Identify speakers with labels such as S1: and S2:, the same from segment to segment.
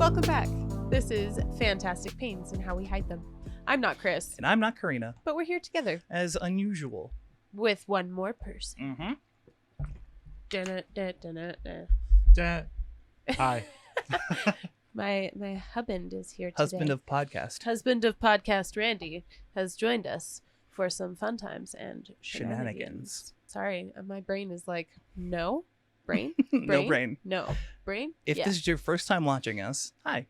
S1: Welcome back. This is Fantastic Pains and How We Hide Them. I'm not Chris.
S2: And I'm not Karina.
S1: But we're here together.
S2: As unusual.
S1: With one more person.
S2: Mm-hmm. Hi.
S1: My husband is here today.
S2: Husband of podcast.
S1: Husband of podcast, Randy, has joined us for some fun times and shenanigans. Sorry, my brain is like, no. Brain?
S2: No brain.
S1: No. Brain?
S2: If this is your first time watching us, hi.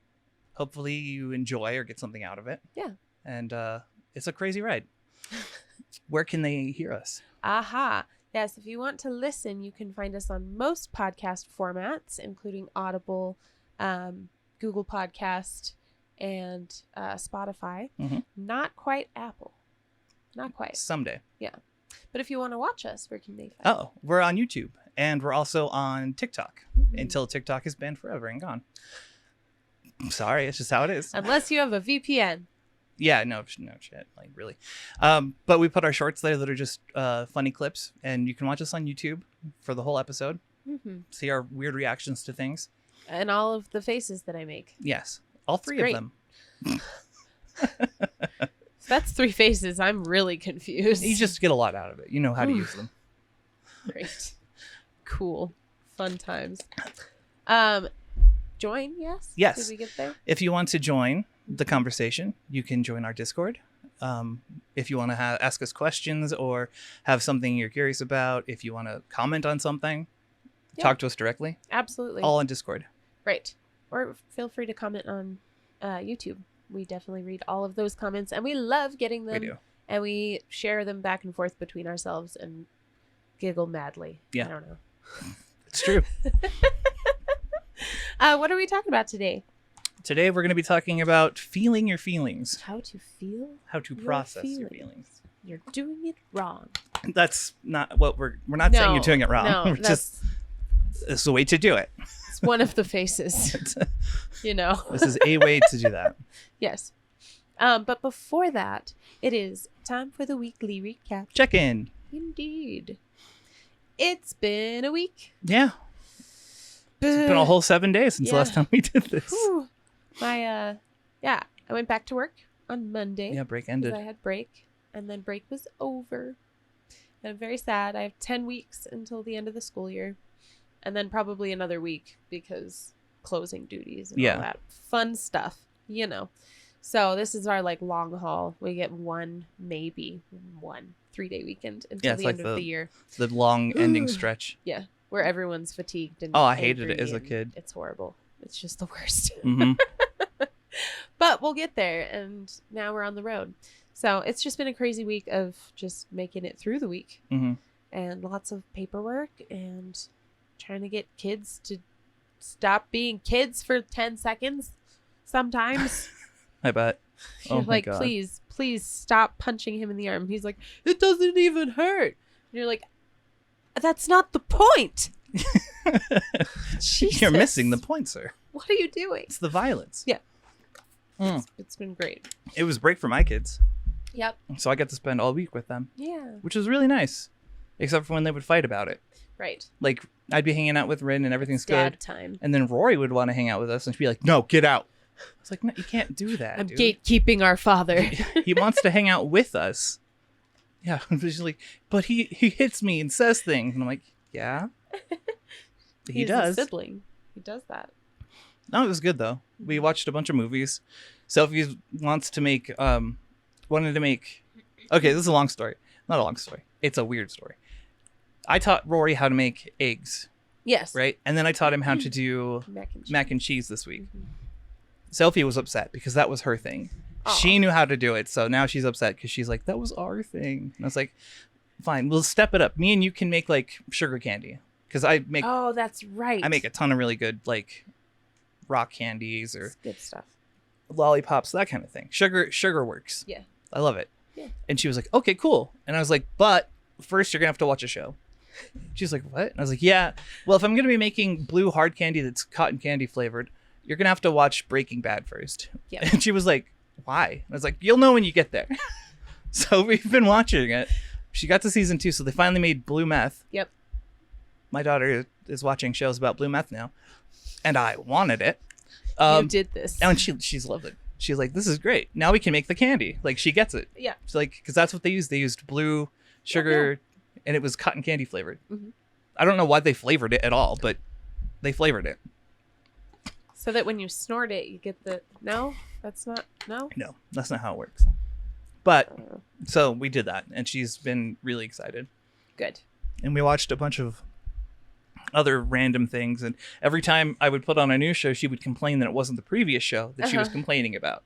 S2: Hopefully you enjoy or get something out of it.
S1: Yeah.
S2: And it's a crazy ride. Where can they hear us?
S1: Aha. Yes, if you want to listen, you can find us on most podcast formats, including Audible, Google Podcast, and Spotify.
S2: Mm-hmm.
S1: Not quite Apple. Not quite.
S2: Someday.
S1: Yeah. But if you want to watch us, where can they find us?
S2: Oh, we're on YouTube. And we're also on TikTok.
S1: Mm-hmm.
S2: Until TikTok is banned forever and gone. I'm sorry, it's just how it is.
S1: Unless you have a VPN.
S2: Yeah, no shit, like really. But we put our shorts there that are just funny clips, and you can watch us on YouTube for the whole episode.
S1: Mm-hmm.
S2: See our weird reactions to things.
S1: And all of the faces that I make.
S2: Yes, all three of them.
S1: If that's three faces, I'm really confused.
S2: You just get a lot out of it. You know how to use them.
S1: Great. Cool. Fun times. Join, yes?
S2: Yes.
S1: Did we get there?
S2: If you want to join the conversation, you can join our Discord. If you want to ask us questions or have something you're curious about, if you want to comment on something, talk to us directly.
S1: Absolutely.
S2: All on Discord.
S1: Right. Or feel free to comment on YouTube. We definitely read all of those comments, and we love getting them.
S2: We do.
S1: And we share them back and forth between ourselves and giggle madly.
S2: Yeah.
S1: I don't know.
S2: It's true.
S1: What are we talking about today?
S2: Today we're going to be talking about feeling your feelings.
S1: How to feel.
S2: How to
S1: Your
S2: process your
S1: feelings.
S2: feelings.
S1: You're doing it wrong.
S2: That's not what we're not saying you're doing it wrong.
S1: No,
S2: We're just it's the way to do it.
S1: It's one of the faces. You know.
S2: This is a way to do that.
S1: Yes. But before that, it is time for the weekly recap.
S2: Check in.
S1: Indeed. It's been a week.
S2: Yeah. It's been a whole 7 days since the last time we did this.
S1: Whew. I went back to work on Monday.
S2: Yeah, break ended.
S1: I had break, and then break was over. And I'm very sad. I have 10 weeks until the end of the school year, and then probably another week because closing duties and all that fun stuff, you know. So this is our long haul. We get maybe one 3-day weekend until the end of the year.
S2: The long ending stretch.
S1: Yeah, where everyone's fatigued and
S2: I hated it as a kid.
S1: It's horrible. It's just the worst.
S2: Mm-hmm.
S1: But we'll get there, and now we're on the road. So it's just been a crazy week of just making it through the week.
S2: Mm-hmm.
S1: And lots of paperwork and trying to get kids to stop being kids for 10 seconds sometimes.
S2: I bet.
S1: You're like,
S2: God.
S1: please stop punching him in the arm. He's like, it doesn't even hurt. And you're like, that's not the point.
S2: You're missing the point, sir.
S1: What are you doing?
S2: It's the violence.
S1: Yeah. It's been great.
S2: It was break for my kids.
S1: Yep.
S2: So I got to spend all week with them.
S1: Yeah.
S2: Which was really nice. Except for when they would fight about it.
S1: Right.
S2: Like, I'd be hanging out with Rin and everything's
S1: Dad
S2: good.
S1: time.
S2: And then Rory would want to hang out with us and she'd be like, no, get out. I was like, no, you can't do that,
S1: I'm
S2: dude.
S1: gatekeeping our father.
S2: He wants to hang out with us. Yeah. She's like, but he hits me and says things. And I'm like, yeah. He does.
S1: A sibling. He does that.
S2: No, it was good, though. We watched a bunch of movies. Sophie wanted to make... Okay, this is a long story. Not a long story. It's a weird story. I taught Rory how to make eggs.
S1: Yes.
S2: Right? And then I taught him how to do mac and cheese this week. Mm-hmm. Sophie was upset because that was her thing. Aww. She knew how to do it, so now she's upset because she's like, that was our thing. And I was like, fine, we'll step it up. Me and you can make, sugar candy. Because I make...
S1: Oh, that's right.
S2: I make a ton of really good, rock candies or...
S1: It's good stuff.
S2: Lollipops, that kind of thing. Sugar works.
S1: Yeah.
S2: I love it.
S1: Yeah.
S2: And she was like, okay, cool. And I was like, but first you're going to have to watch a show. She's like, what? And I was like, yeah. Well, if I'm going to be making blue hard candy that's cotton candy flavored, you're going to have to watch Breaking Bad first.
S1: Yep.
S2: And she was like, why? And I was like, you'll know when you get there. So we've been watching it. She got to season 2, so they finally made blue meth.
S1: Yep.
S2: My daughter is watching shows about blue meth now. And I wanted it.
S1: You did this.
S2: And she's loved it. She's like, this is great. Now we can make the candy. Like, she gets it.
S1: Yeah.
S2: She's like, because that's what they used. They used blue sugar, and it was cotton candy flavored. Mm-hmm. I don't know why they flavored it at all, but they flavored it.
S1: So that when you snort it, you get the... No? That's not... No?
S2: No, that's not how it works. But, so we did that, and she's been really excited.
S1: Good.
S2: And we watched a bunch of other random things, and every time I would put on a new show, she would complain that it wasn't the previous show that she was complaining about.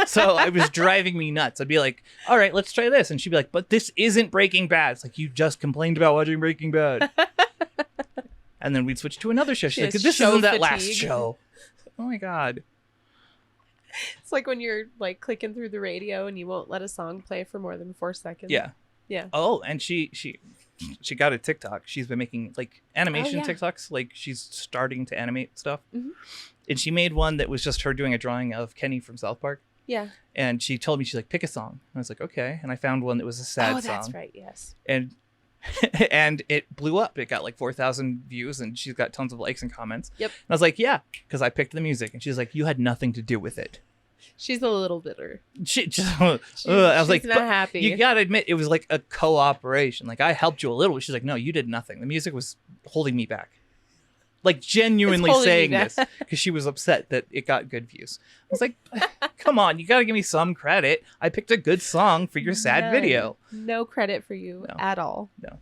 S2: So it was driving me nuts. I'd be like, all right, let's try this. And she'd be like, but this isn't Breaking Bad. It's like, you just complained about watching Breaking Bad. And then we'd switch to another show. She's like, this isn't that last show. Oh my God.
S1: It's like when you're like clicking through the radio and you won't let a song play for more than 4 seconds.
S2: Yeah.
S1: Yeah.
S2: Oh, and she got a TikTok. She's been making like animation TikToks. Like, she's starting to animate stuff. Mm-hmm. And she made one that was just her doing a drawing of Kenny from South Park.
S1: Yeah. And
S2: she told me, she's like, pick a song. And I was like, okay. And I found one that was a sad song.
S1: Oh, that's right. Yes.
S2: And and it blew up. It got like 4,000 views, and she's got tons of likes and comments.
S1: Yep.
S2: And I was like, yeah, because I picked the music. And she's like, you had nothing to do with it.
S1: She's a little bitter.
S2: I was like,
S1: not happy.
S2: You gotta admit, it was like a cooperation. Like, I helped you a little. She's like, no, you did nothing. The music was holding me back. Like, genuinely saying this because she was upset that it got good views. I was like, come on, you gotta give me some credit. I picked a good song for your sad video.
S1: No credit for you at all.
S2: No.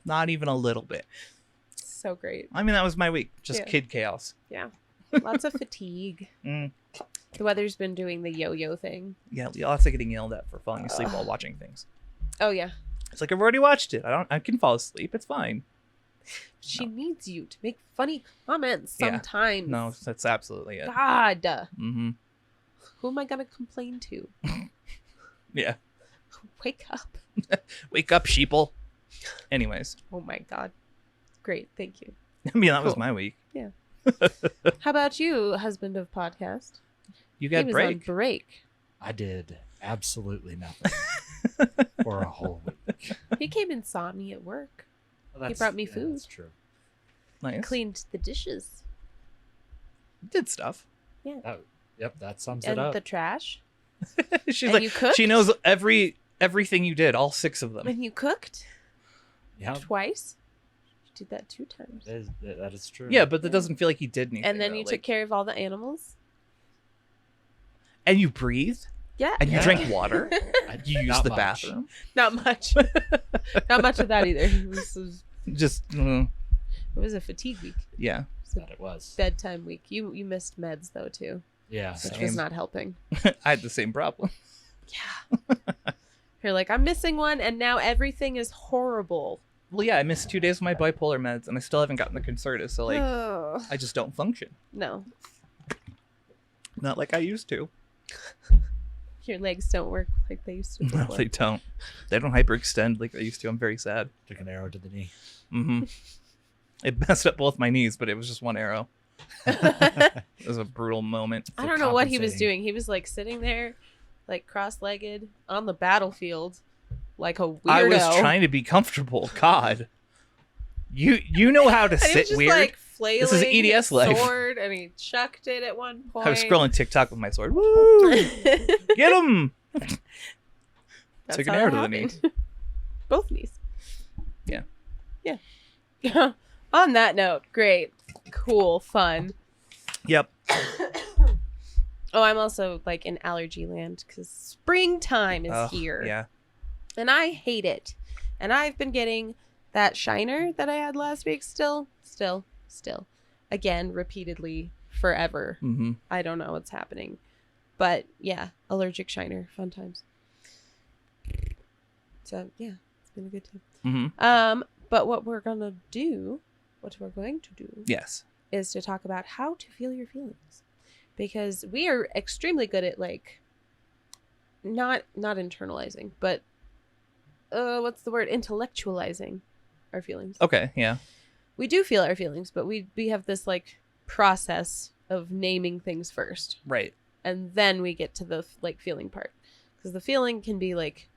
S2: Not even a little bit.
S1: So great.
S2: I mean, that was my week. Just kid chaos.
S1: Yeah. Lots of fatigue. The weather's been doing the yo-yo thing.
S2: Yeah, lots of getting yelled at for falling asleep while watching things.
S1: Oh, yeah.
S2: It's like, I've already watched it. I can fall asleep. It's fine.
S1: She needs you to make funny comments sometimes.
S2: No, that's absolutely it.
S1: God. Mm-hmm. Who am I going to complain to?
S2: Yeah.
S1: Wake up.
S2: Wake up, sheeple. Anyways.
S1: Oh, my God. Great. Thank you.
S2: I mean, that was my week.
S1: Yeah. How about you, husband of podcast?
S2: You got break.
S1: On break.
S3: I did absolutely nothing for a whole week.
S1: He came and saw me at work. Well, he brought me food.
S3: That's true.
S2: Nice.
S1: Cleaned the dishes.
S2: Did stuff.
S1: Yeah.
S3: That sums
S1: and
S3: it up.
S1: The trash.
S2: She's
S1: and
S2: like,
S1: you cooked?
S2: She knows everything you did, all 6 of them.
S1: And you cooked?
S3: Yeah.
S1: Twice? You did that 2 times.
S3: That is true.
S2: Yeah, but that doesn't feel like he did anything.
S1: And then you took care of all the animals?
S2: And you breathed?
S1: Yeah.
S2: And you drank water? You used the bathroom?
S1: Not much. Not much of that either. It was
S2: just...
S1: It was a fatigue week.
S2: Yeah.
S3: It was.
S1: Bedtime week. You missed meds, though, too.
S3: Yeah.
S1: Which was not helping.
S2: I had the same problem.
S1: Yeah. You're like, I'm missing one, and now everything is horrible.
S2: Well, yeah, I missed 2 days of my bipolar meds, and I still haven't gotten the Concerta, so, like, I just don't function.
S1: No.
S2: Not like I used to.
S1: Your legs don't work like they used to.
S2: No, they don't. They don't hyperextend like they used to. I'm very sad.
S3: Took an arrow to the knee.
S2: Mm-hmm. It messed up both my knees, but it was just one arrow. It was a brutal moment.
S1: I don't know what he was doing. He was like sitting there, like cross-legged on the battlefield, like a weirdo.
S2: I was trying to be comfortable. God, you know how to sit
S1: just,
S2: weird.
S1: Like, flailing
S2: this is EDS life.
S1: Sword, and he chucked it at one point.
S2: I was scrolling TikTok with my sword. Woo! Get him! Took an arrow to the knee.
S1: Both knees.
S2: Yeah.
S1: Yeah. On that note, great, cool, fun.
S2: Yep.
S1: Oh, I'm also like in allergy land because springtime is here.
S2: Yeah.
S1: And I hate it. And I've been getting that shiner that I had last week still. Again, repeatedly, forever.
S2: Mm-hmm.
S1: I don't know what's happening. But yeah, allergic shiner. Fun times. So yeah, it's been a good time.
S2: Mm-hmm.
S1: But what we're going to do,
S2: Yes,
S1: is to talk about how to feel your feelings. Because we are extremely good at like, not internalizing, but what's the word? Intellectualizing our feelings.
S2: Okay, yeah.
S1: We do feel our feelings, but we have this like process of naming things first.
S2: Right.
S1: And then we get to the like feeling part. Because the feeling can be like,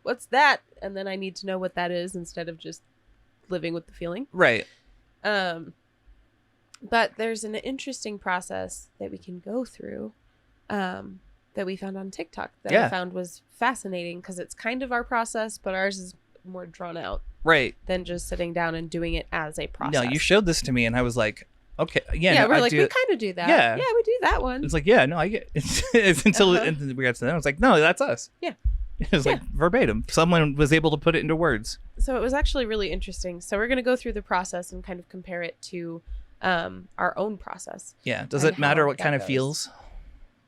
S1: what's that? And then I need to know what that is instead of just living with the feeling.
S2: Right.
S1: But there's an interesting process that we can go through that we found on TikTok that I found was fascinating because it's kind of our process, but ours is more drawn out.
S2: Right.
S1: Than just sitting down and doing it as a process.
S2: No, you showed this to me and I was like, okay. Yeah,
S1: yeah,
S2: no,
S1: we're like, we kind of do that.
S2: Yeah.
S1: Yeah, we do that one.
S2: It's like, yeah, no, I get it. It's until we got to that. I was like, no, that's us.
S1: Yeah.
S2: It was like verbatim. Someone was able to put it into words.
S1: So it was actually really interesting. So we're going to go through the process and kind of compare it to our own process.
S2: Yeah. Does it matter what kind of feels?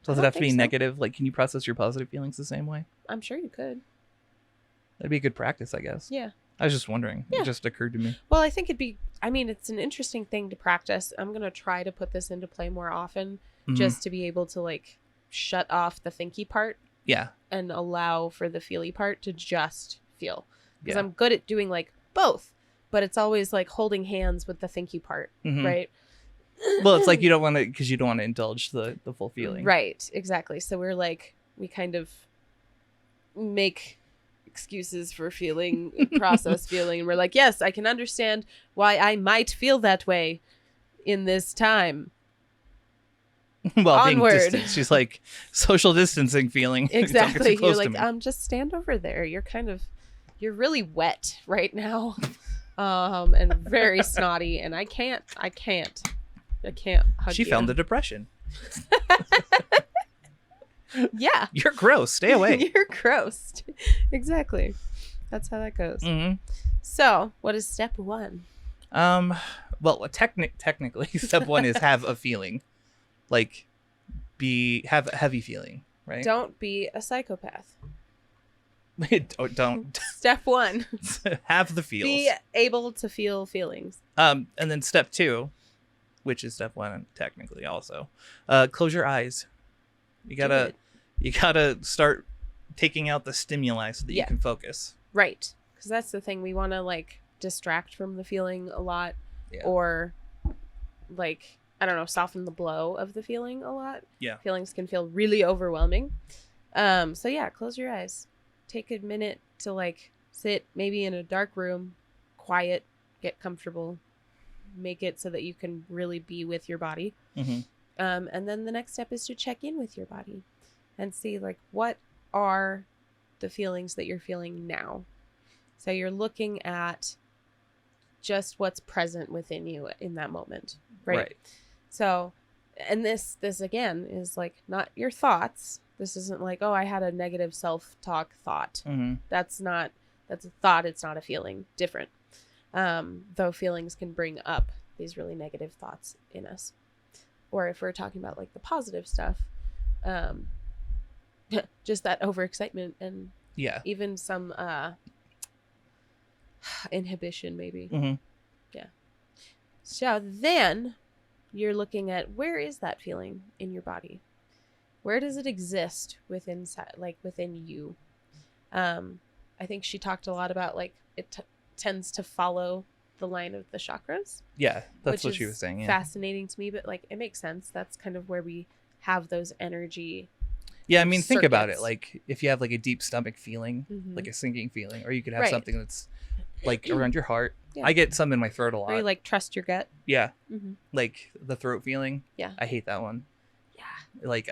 S2: Does it have to be
S1: so.
S2: negative? Like, can you process your positive feelings the same way?
S1: I'm sure you could.
S2: That'd be a good practice, I guess.
S1: Yeah.
S2: I was just wondering. Yeah. It just occurred to me.
S1: Well, I think it's an interesting thing to practice. I'm going to try to put this into play more often just to be able to like shut off the thinky part.
S2: Yeah.
S1: And allow for the feely part to just feel. Because I'm good at doing like both, but it's always like holding hands with the thinky part, right?
S2: Well, it's like you don't want to, because you don't want to indulge the full feeling.
S1: Right, exactly. So we kind of make excuses for process feeling. And we're like, yes, I can understand why I might feel that way in this time.
S2: Well,
S1: Onward.
S2: Being distant. She's like social distancing feeling.
S1: Exactly. You're like, just stand over there. You're really wet right now. And very snotty. And I can't hug
S2: She
S1: you.
S2: found the depression.
S1: Yeah.
S2: You're gross. Stay away.
S1: You're gross. Exactly. That's how that goes.
S2: Mm-hmm.
S1: So, what is step 1?
S2: Well, technically, step 1 is have a feeling. Like, have a heavy feeling, right?
S1: Don't be a psychopath.
S2: Don't.
S1: Step 1.
S2: Have the feels.
S1: Be able to feel feelings.
S2: And then step 2, which is step 1 technically also, close your eyes. You gotta start taking out the stimuli so that you can focus.
S1: Right. Because that's the thing. We want to like distract from the feeling a lot or like, I don't know, soften the blow of the feeling a lot.
S2: Yeah.
S1: Feelings can feel really overwhelming. So yeah, close your eyes. Take a minute to like sit maybe in a dark room, quiet, get comfortable, make it so that you can really be with your body.
S2: Mm-hmm.
S1: And then the next step is to check in with your body and see like what are the feelings that you're feeling now. So you're looking at just what's present within you in that moment, right? So, and this again is like not your thoughts. This isn't like, oh, I had a negative self-talk thought.
S2: Mm-hmm.
S1: That's a thought. It's not a feeling. Different. Though feelings can bring up these really negative thoughts in us. Or if we're talking about like the positive stuff, just that overexcitement and even some inhibition maybe.
S2: Mm-hmm.
S1: Yeah. So then you're looking at where is that feeling in your body? Where does it exist within you? I think she talked a lot about like it tends to follow the line of the chakras.
S2: Yeah, that's what she was saying. Yeah.
S1: Fascinating to me, but like it makes sense. That's kind of where we have those energy.
S2: Yeah, I mean, think about it. Like if you have like a deep stomach feeling, like a sinking feeling, or you could have something that's like around your heart. Yeah. I get some in my throat a lot.
S1: Or you like trust your gut.
S2: Yeah. Mm-hmm. Like the throat feeling.
S1: Yeah.
S2: I hate that one.
S1: Yeah.
S2: Like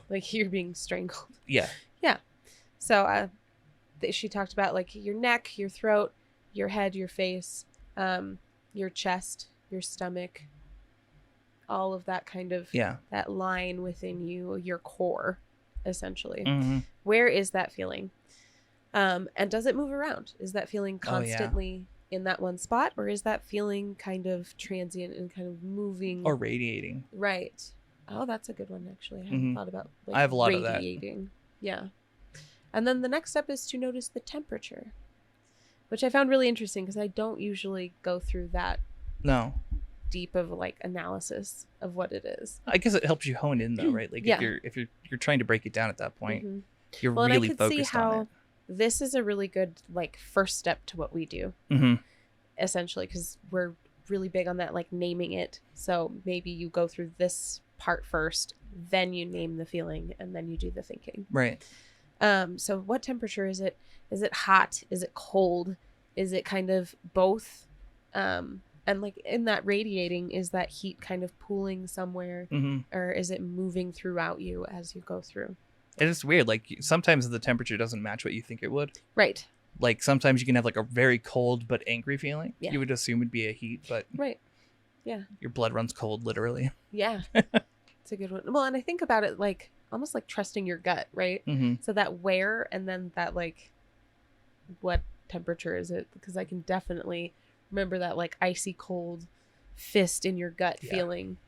S1: like you're being strangled.
S2: Yeah.
S1: Yeah. So she talked about like your neck, your throat, your head, your face, your chest, your stomach, all of that kind of that line within you, your core, essentially.
S2: Mm-hmm.
S1: Where is that feeling? And does it move around? Is that feeling constantly in that one spot, or is that feeling kind of transient and kind of moving
S2: or radiating?
S1: Right. Oh, that's a good one. Actually, I hadn't thought about. Like,
S2: I have a lot
S1: radiating.
S2: of that.
S1: Yeah. And then the next step is to notice the temperature, which I found really interesting because I don't usually go through that deep of like analysis of what it is.
S2: I guess it helps you hone in though, right? Like if you're trying to break it down at that point, you're really
S1: and I could
S2: focused
S1: see how
S2: on it.
S1: This is a really good like first step to what we do, essentially, because we're really big on that, like naming it. So maybe you go through this part first, then you name the feeling, and then you do the thinking.
S2: Right.
S1: So what temperature is it? Is it hot? Is it cold? Is it kind of both? And like in that radiating, is that heat kind of pooling somewhere, or is it moving throughout you as you go through?
S2: And it's weird. Like sometimes the temperature doesn't match what you think it would.
S1: Right.
S2: Like sometimes you can have like a very cold but angry feeling.
S1: Yeah.
S2: You would assume it'd be a heat, but
S1: right. Yeah.
S2: Your blood runs cold, literally.
S1: Yeah. It's a good one. Well, and I think about it like almost like trusting your gut, right? So that where, and then that like, what temperature is it? Because I can definitely remember that like icy cold fist in your gut feeling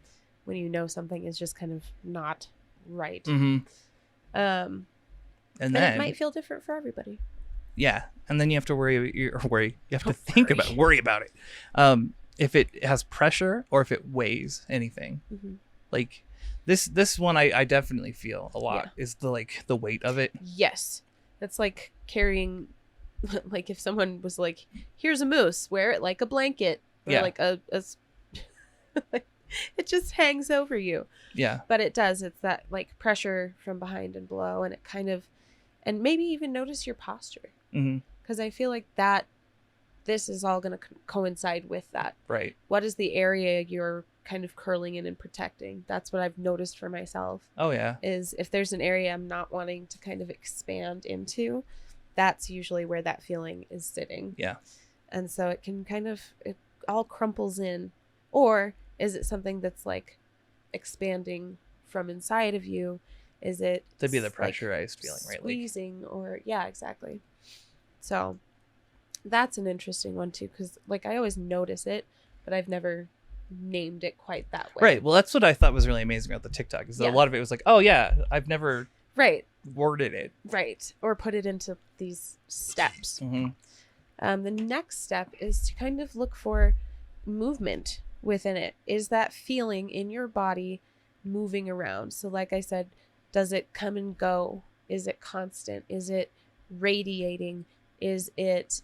S1: when you know something is just kind of not right. And then it might feel different for everybody.
S2: Yeah. And then you have to worry. You have to think about it. If it has pressure or if it weighs anything. Like this one I definitely feel a lot is the weight of it. Yes.
S1: That's like carrying, like if someone was like, here's a moose, wear it like a blanket, or like a it just hangs over you. Yeah. But it does. It's that like pressure from behind and below, and it kind of, and maybe even notice your posture. Because I feel like that this is all going to coincide with that. Right. What is the area you're kind of curling in and protecting? That's what I've noticed for myself. Oh, yeah. Is if there's an area I'm not wanting to kind of expand into, that's usually where that feeling is sitting. Yeah. And so it can kind of, it all crumples in. Or is it something that's like expanding from inside of you? Is it
S2: to be the pressurized feeling, right?
S1: Squeezing, like, or yeah, exactly. So that's an interesting one too, because like I always notice it, but I've never named it quite that way.
S2: Right. Well, that's what I thought was really amazing about the TikTok, is that a lot of it was like, oh yeah, I've never worded it.
S1: Right. Or put it into these steps. The next step is to kind of look for movement within it. Is that feeling in your body moving around? So like I said, does it come and go? Is it constant? Is it radiating? Is it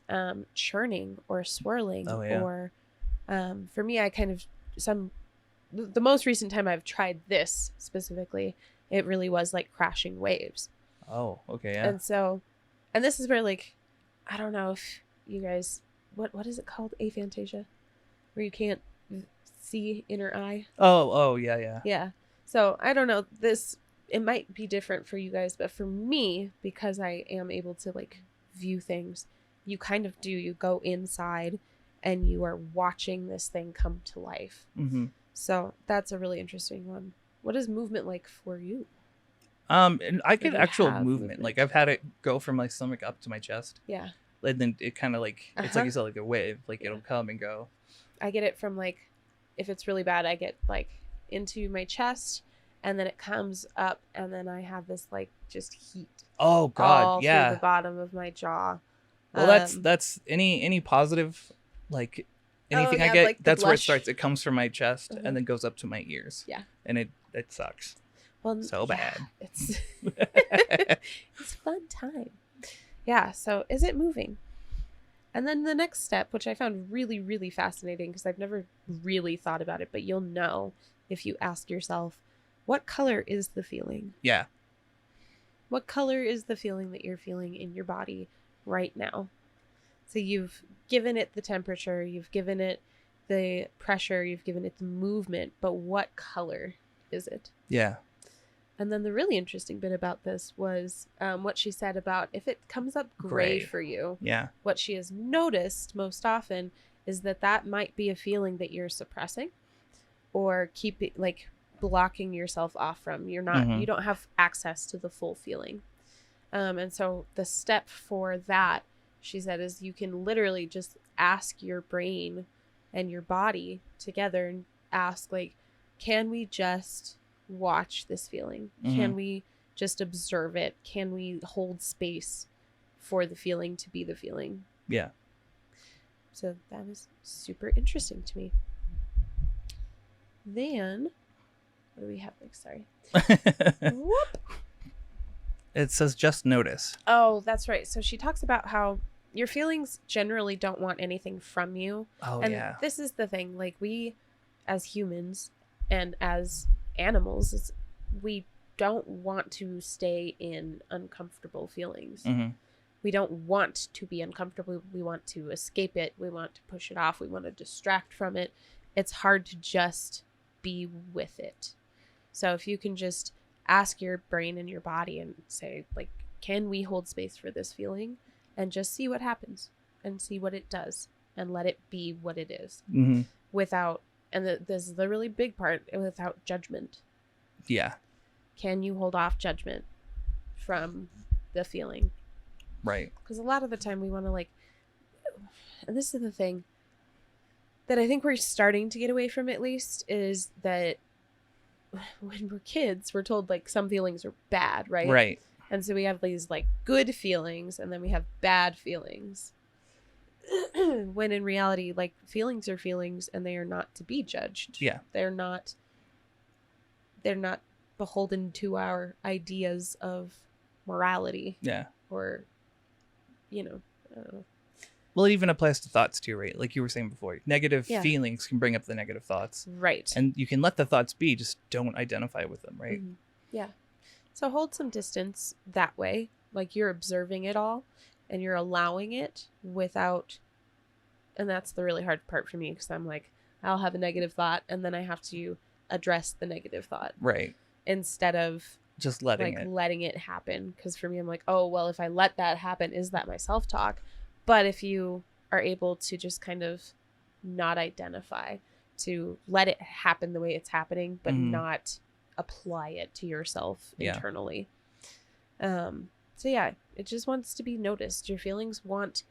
S1: churning or swirling? Oh, yeah. Or for me, I kind of the most recent time I've tried this specifically, it really was like crashing waves.
S2: Oh, okay. Yeah.
S1: And so, and this is where like, I don't know if you guys, what is it called? Aphantasia, where you can't see inner eye.
S2: Oh, yeah, yeah.
S1: Yeah. So I don't know, it might be different for you guys, but for me, because I am able to like view things, you kind of do, you go inside and you are watching this thing come to life. So that's a really interesting one. What is movement like for you?
S2: And I get actual movement. Like I've had it go from my stomach up to my chest. Yeah. And then it kind of like, it's like you said, like a wave, like it'll come and go.
S1: I get it from like, if it's really bad, I get like into my chest, and then it comes up, and then I have this like just heat.
S2: Oh God,
S1: all through the bottom of my jaw.
S2: Well, that's any positive, like anything I get. Like that's where it starts. It comes from my chest and then goes up to my ears. Yeah, and it sucks. Well, so bad.
S1: It's it's a fun time. Yeah. So is it moving? And then the next step, which I found really, really fascinating, because I've never really thought about it, but you'll know if you ask yourself, what color is the feeling? Yeah. What color is the feeling that you're feeling in your body right now? So you've given it the temperature, you've given it the pressure, you've given it the movement, but what color is it? Yeah. And then the really interesting bit about this was what she said about if it comes up gray for you. Yeah. What she has noticed most often is that might be a feeling that you're suppressing or keeping, like blocking yourself off from. You're not, you don't have access to the full feeling. And so the step for that, she said, is you can literally just ask your brain and your body together and ask, like, can we just watch this feeling? Can we just observe it? Can we hold space for the feeling to be the feeling? Yeah. So that was super interesting to me. Then, what do we have next? Sorry. Whoop.
S2: It says just notice.
S1: Oh, that's right. So she talks about how your feelings generally don't want anything from you. Oh, and yeah. This is the thing. Like, we as humans and as animals, we don't want to stay in uncomfortable feelings. We don't want to be uncomfortable. We want to escape it. We want to push it off. We want to distract from it. It's hard to just be with it. So if you can just ask your brain and your body and say, like, can we hold space for this feeling, and just see what happens and see what it does and let it be what it is without, and this is the really big part, without judgment.
S2: Yeah.
S1: Can you hold off judgment from the feeling?
S2: Right.
S1: Because a lot of the time we want to, like, and this is the thing that I think we're starting to get away from, at least, is that when we're kids, we're told, like, some feelings are bad, right?
S2: Right.
S1: And so we have these, like, good feelings, and then we have bad feelings. When in reality, like, feelings are feelings, and they are not to be judged.
S2: Yeah.
S1: They're not beholden to our ideas of morality.
S2: Yeah.
S1: Or, I don't know.
S2: Well, it even applies to thoughts too, right? Like you were saying before, negative feelings can bring up the negative thoughts.
S1: Right.
S2: And you can let the thoughts be, just don't identify with them, right?
S1: Mm-hmm. Yeah. So hold some distance that way. Like, you're observing it all and you're allowing it without, and that's the really hard part for me, because I'm like, I'll have a negative thought and then I have to address the negative thought.
S2: Right.
S1: Instead of
S2: just letting it
S1: happen. Because for me, I'm like, oh, well, if I let that happen, is that my self-talk? But if you are able to just kind of not identify, to let it happen the way it's happening, but not apply it to yourself internally. So yeah, it just wants to be noticed. Your feelings want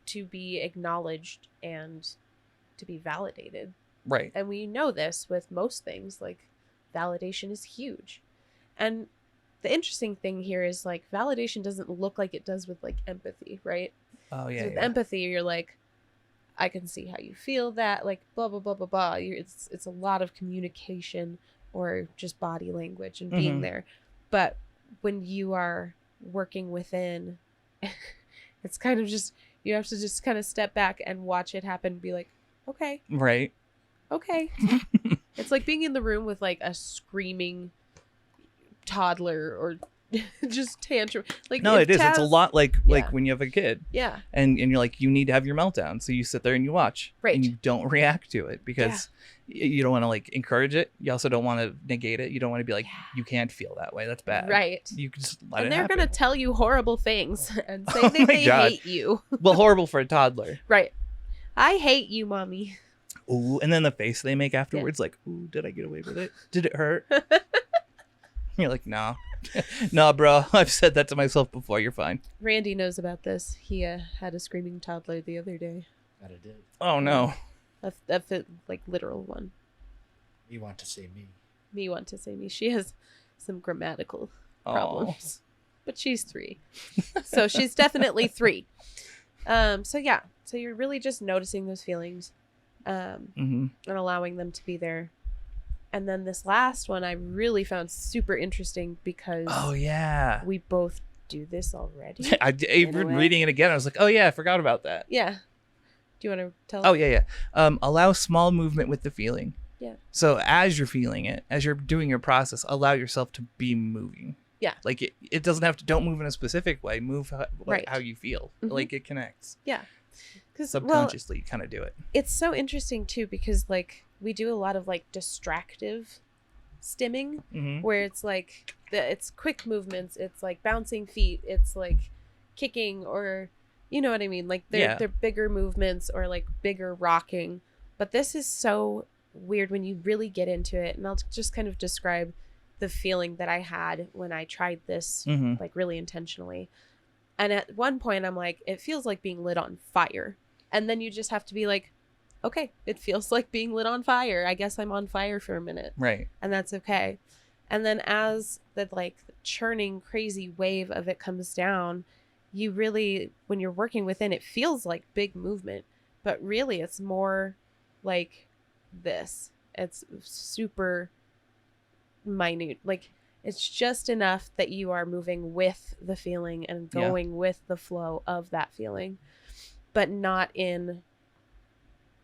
S1: to be acknowledged and to be validated.
S2: Right.
S1: And we know this with most things, like, validation is huge. And the interesting thing here is, like, validation doesn't look like it does with, like, empathy, right?
S2: Oh, yeah.
S1: So with empathy, you're like, I can see how you feel that, like, blah, blah, blah, blah, blah. It's a lot of communication or just body language and being there. But when you are working within, it's kind of just, you have to just kind of step back and watch it happen and be like, okay.
S2: Right.
S1: Okay. It's like being in the room with, like, a screaming toddler or just tantrum. Like,
S2: no, it is. It's a lot like when you have a kid.
S1: Yeah.
S2: And you're like, you need to have your meltdown. So you sit there and you watch.
S1: Right.
S2: And you don't react to it because you don't want to, like, encourage it. You also don't want to negate it. You don't want to be like, you can't feel that way. That's bad.
S1: Right.
S2: You can just let it
S1: And
S2: happen.
S1: they're going to tell you horrible things and say that they hate you.
S2: Well, horrible for a toddler.
S1: Right. I hate you, mommy.
S2: Ooh, and then the face they make afterwards, like, ooh, did I get away with it? Did it hurt? You're like, no. No, bro. I've said that to myself before. You're fine.
S1: Randy knows about this. He had a screaming toddler the other day.
S3: That I did.
S2: Oh, no.
S1: A like, literal one.
S3: You want to say me.
S1: Me want to say me. She has some grammatical problems. But she's 3. So she's definitely 3. So yeah. So you're really just noticing those feelings and allowing them to be there. And then this last one I really found super interesting because we both do this already.
S2: I've been reading it again. I was like, oh yeah, I forgot about that.
S1: Yeah. Do you want to tell?
S2: Oh yeah. Allow small movement with the feeling.
S1: Yeah.
S2: So as you're feeling it, as you're doing your process, allow yourself to be moving.
S1: Yeah.
S2: Like it doesn't have to, don't move in a specific way. Move how you feel. Like it connects.
S1: Yeah. Because
S2: subconsciously you kind of do it.
S1: It's so interesting too, because, like, we do a lot of, like, distractive stimming where it's like it's quick movements, it's like bouncing feet, it's like kicking, or you know what I mean, like they're bigger movements or like bigger rocking. But this is so weird when you really get into it, and I'll just kind of describe the feeling that I had when I tried this like really intentionally. And at one point I'm like, it feels like being lit on fire, and then you just have to be like, okay, it feels like being lit on fire. I guess I'm on fire for a minute.
S2: Right.
S1: And that's okay. And then as the, like, churning crazy wave of it comes down, you really, when you're working within, it feels like big movement, but really it's more like this. It's super minute. Like, it's just enough that you are moving with the feeling and going with the flow of that feeling, but not in,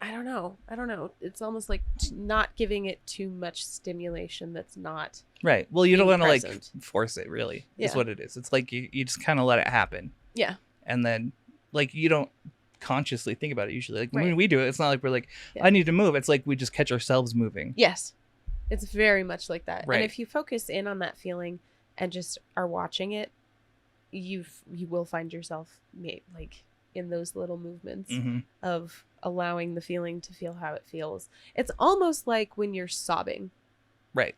S1: I don't know. It's almost like not giving it too much stimulation that's not
S2: right. Well, you don't want to, like,
S1: present.
S2: force it, really, is what it is. It's like you just kind of let it happen.
S1: Yeah.
S2: And then like you don't consciously think about it usually. Like
S1: Right.
S2: when we do it, it's not like we're like,
S1: Yeah.
S2: I need to move. It's like we just catch ourselves moving.
S1: Yes. It's very much like that.
S2: Right.
S1: And if you focus in on that feeling and just are watching it, you will find yourself like in those little movements of allowing the feeling to feel how it feels. It's almost like when you're sobbing.
S2: Right.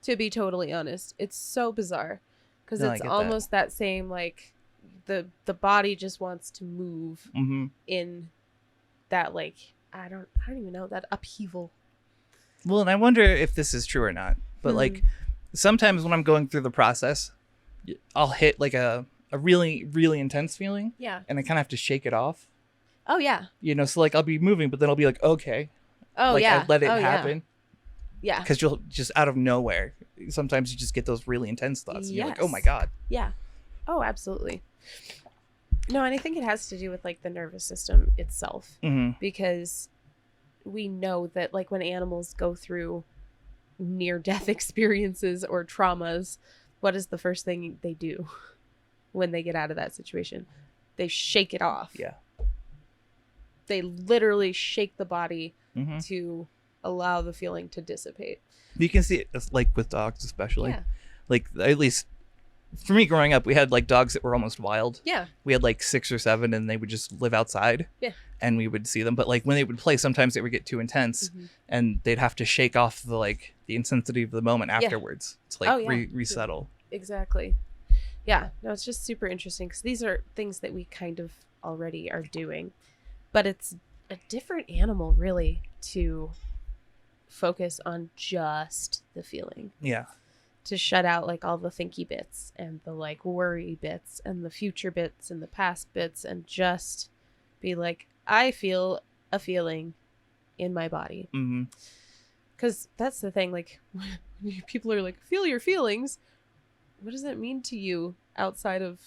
S1: To be totally honest, it's so bizarre because it's almost that same like the body just wants to move in that like I don't even know, that upheaval.
S2: Well, and I wonder if this is true or not, but like sometimes when I'm going through the process, I'll hit like a really, really intense feeling.
S1: Yeah.
S2: And I kind of have to shake it off.
S1: Oh, yeah.
S2: You know, so like I'll be moving, but then I'll be like, okay.
S1: Oh,
S2: like,
S1: yeah.
S2: I let it happen.
S1: Yeah.
S2: Because you'll just out of nowhere, sometimes you just get those really intense thoughts. And you're like, oh my God.
S1: Yeah. Oh, absolutely. No, and I think it has to do with like the nervous system itself. Because we know that like when animals go through near-death experiences or traumas, what is the first thing they do when they get out of that situation? They shake it off.
S2: Yeah.
S1: They literally shake the body to allow the feeling to dissipate.
S2: You can see it like with dogs especially.
S1: Yeah.
S2: Like at least for me growing up, we had like dogs that were almost wild.
S1: Yeah.
S2: We had like 6 or 7 and they would just live outside. Yeah. And we would see them. But like when they would play, sometimes it would get too intense and they'd have to shake off the intensity of the moment afterwards to like resettle.
S1: Exactly. Yeah. No, it's just super interesting because these are things that we kind of already are doing. But it's a different animal really to focus on just the feeling.
S2: Yeah.
S1: To shut out like all the thinky bits and the like worry bits and the future bits and the past bits and just be like, I feel a feeling in my body. Because that's the thing, like when people are like, feel your feelings, what does that mean to you outside of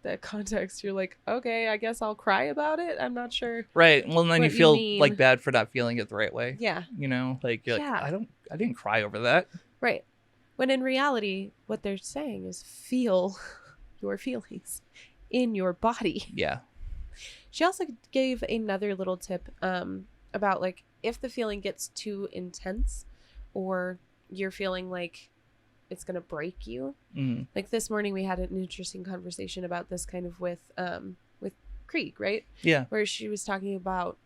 S1: that context? You're like, okay, I guess I'll cry about it. I'm not sure.
S2: Right. Well, and then you feel like bad for not feeling it the right way.
S1: Yeah.
S2: You know, like you're like, I didn't cry over that.
S1: Right. When in reality, what they're saying is feel your feelings in your body.
S2: Yeah.
S1: She also gave another little tip about like if the feeling gets too intense or you're feeling like it's going to break you. Like this morning we had an interesting conversation about this kind of with Krieg, right? Yeah. Where she was talking about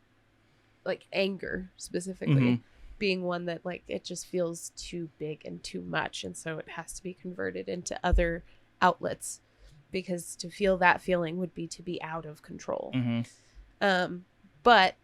S1: like anger specifically being one that like it just feels too big and too much. And so it has to be converted into other outlets because to feel that feeling would be to be out of control. But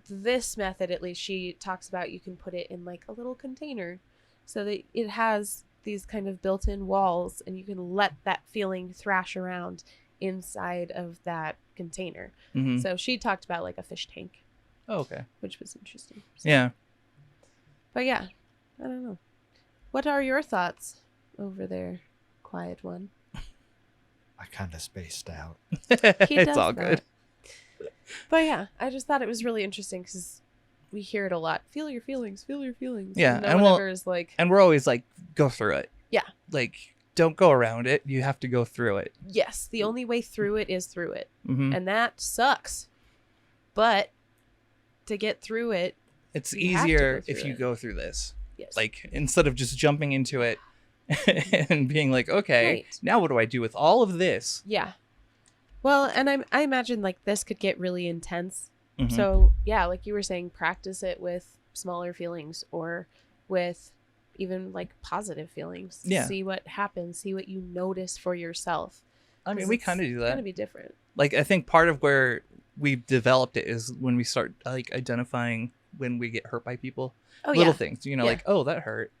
S1: this method, at least she talks about, you can put it in like a little container so that it has these kind of built-in walls and you can let that feeling thrash around inside of that container. So she talked about like a fish tank.
S2: Oh, okay.
S1: Which was interesting. So.
S2: Yeah.
S1: But yeah, I don't know. What are your thoughts over there, quiet one?
S3: I kind of spaced out.
S2: It's all good.
S1: But yeah, I just thought it was really interesting because we hear it a lot. Feel your feelings. Feel your feelings.
S2: Yeah,
S1: and no one ever is like.
S2: And we're always like, go through it.
S1: Yeah.
S2: Like, don't go around it. You have to go through it.
S1: Yes, the only way through it is through it, and that sucks. But to get through it,
S2: it's easier if you go through this.
S1: Yes.
S2: Like instead of just jumping into it and being like, okay, now what do I do with all of this?
S1: Yeah. Well, and I imagine like this could get really intense. So yeah, like you were saying, practice it with smaller feelings or with even like positive feelings.
S2: Yeah.
S1: See what happens. See what you notice for yourself.
S2: I mean, we kind of do that.
S1: It's going to be different.
S2: Like, I think part of where we've developed it is when we start like identifying when we get hurt by people. Little things, you know, like, oh, that hurt.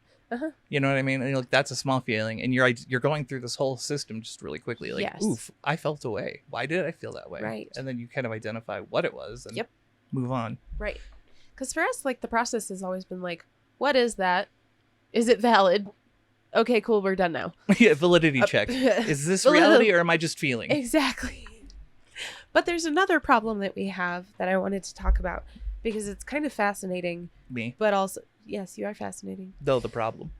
S2: You know what I mean? And you're like, that's a small feeling. And you're going through this whole system just really quickly. Like, oof, I felt a way. Why did I feel that way?
S1: Right.
S2: And then you kind of identify what it was and move on.
S1: Right. Because for us, like, the process has always been like, what is that? Is it valid? Okay, cool. We're done now.
S2: Yeah, validity check. Is this reality or am I just feeling?
S1: Exactly. But there's another problem that we have that I wanted to talk about because it's kind of fascinating.
S2: Me.
S1: But also, yes, you are fascinating.
S2: Though the problem.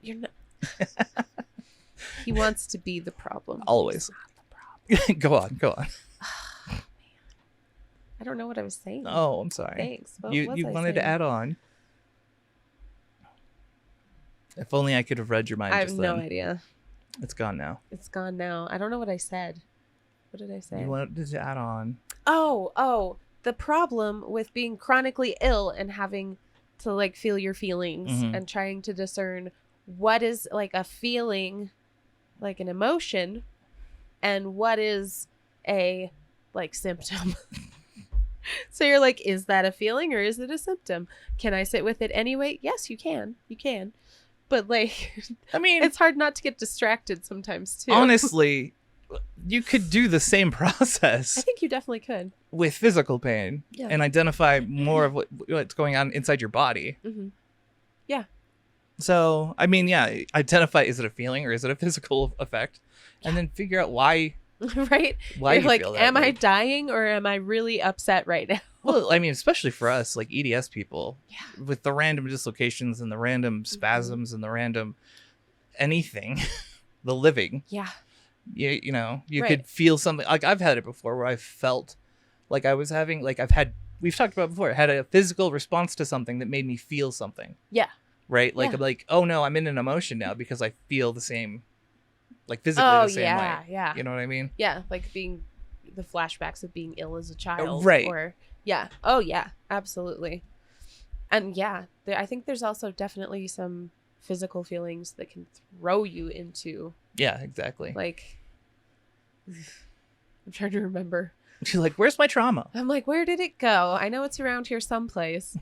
S1: You're not. He wants to be the problem.
S2: Always. Go on.
S1: I don't know what I was saying.
S2: Oh, I'm sorry.
S1: Thanks. What
S2: You
S1: was I
S2: wanted to
S1: saying?
S2: add on. If only I could have read your mind
S1: I
S2: just
S1: have
S2: then.
S1: no idea.
S2: It's gone now.
S1: It's gone now. I don't know what I said. What did I say?
S2: You wanted to add on.
S1: Oh, the problem with being chronically ill and having to like feel your feelings
S2: Mhm.
S1: and trying to discern what is like a feeling, like an emotion, and what is a like symptom. So you're like, is that a feeling or is it a symptom? Can I sit with it anyway? Yes, you can. You can. But like,
S2: I mean,
S1: it's hard not to get distracted sometimes too.
S2: honestly, you could do the same
S1: I
S2: process
S1: think you definitely could.
S2: with physical pain
S1: Yeah.
S2: and identify more of what's going on inside your body.
S1: Mm-hmm. Yeah.
S2: So, I mean, yeah, identify, is it a feeling or is it a physical effect? And then figure out why.
S1: Right?
S2: Why
S1: You're
S2: you
S1: like,
S2: feel that
S1: am I
S2: way.
S1: dying or am I really upset right now?
S2: Well, I mean, especially for us, like EDS people,
S1: Yeah.
S2: with the random dislocations and the random spasms and the random anything, the living,
S1: Yeah.
S2: you know, you
S1: Right.
S2: could feel something. Like I've had it before where I felt like I was having, like we've talked about before, I had a physical response to something that made me feel something.
S1: Yeah.
S2: Right? Like,
S1: Yeah.
S2: I'm like, oh no, I'm in an emotion now because I feel the same, like physically the same way.
S1: Yeah.
S2: You know what I mean?
S1: Yeah. Like being the flashbacks of being ill as a child.
S2: Right.
S1: Or, yeah. Oh, yeah. Absolutely. And yeah, I think there's also definitely some physical feelings that can throw you into,
S2: Yeah, exactly.
S1: like, I'm trying to remember.
S2: She's like, where's my trauma?
S1: I'm like, where did it go? I know it's around here someplace.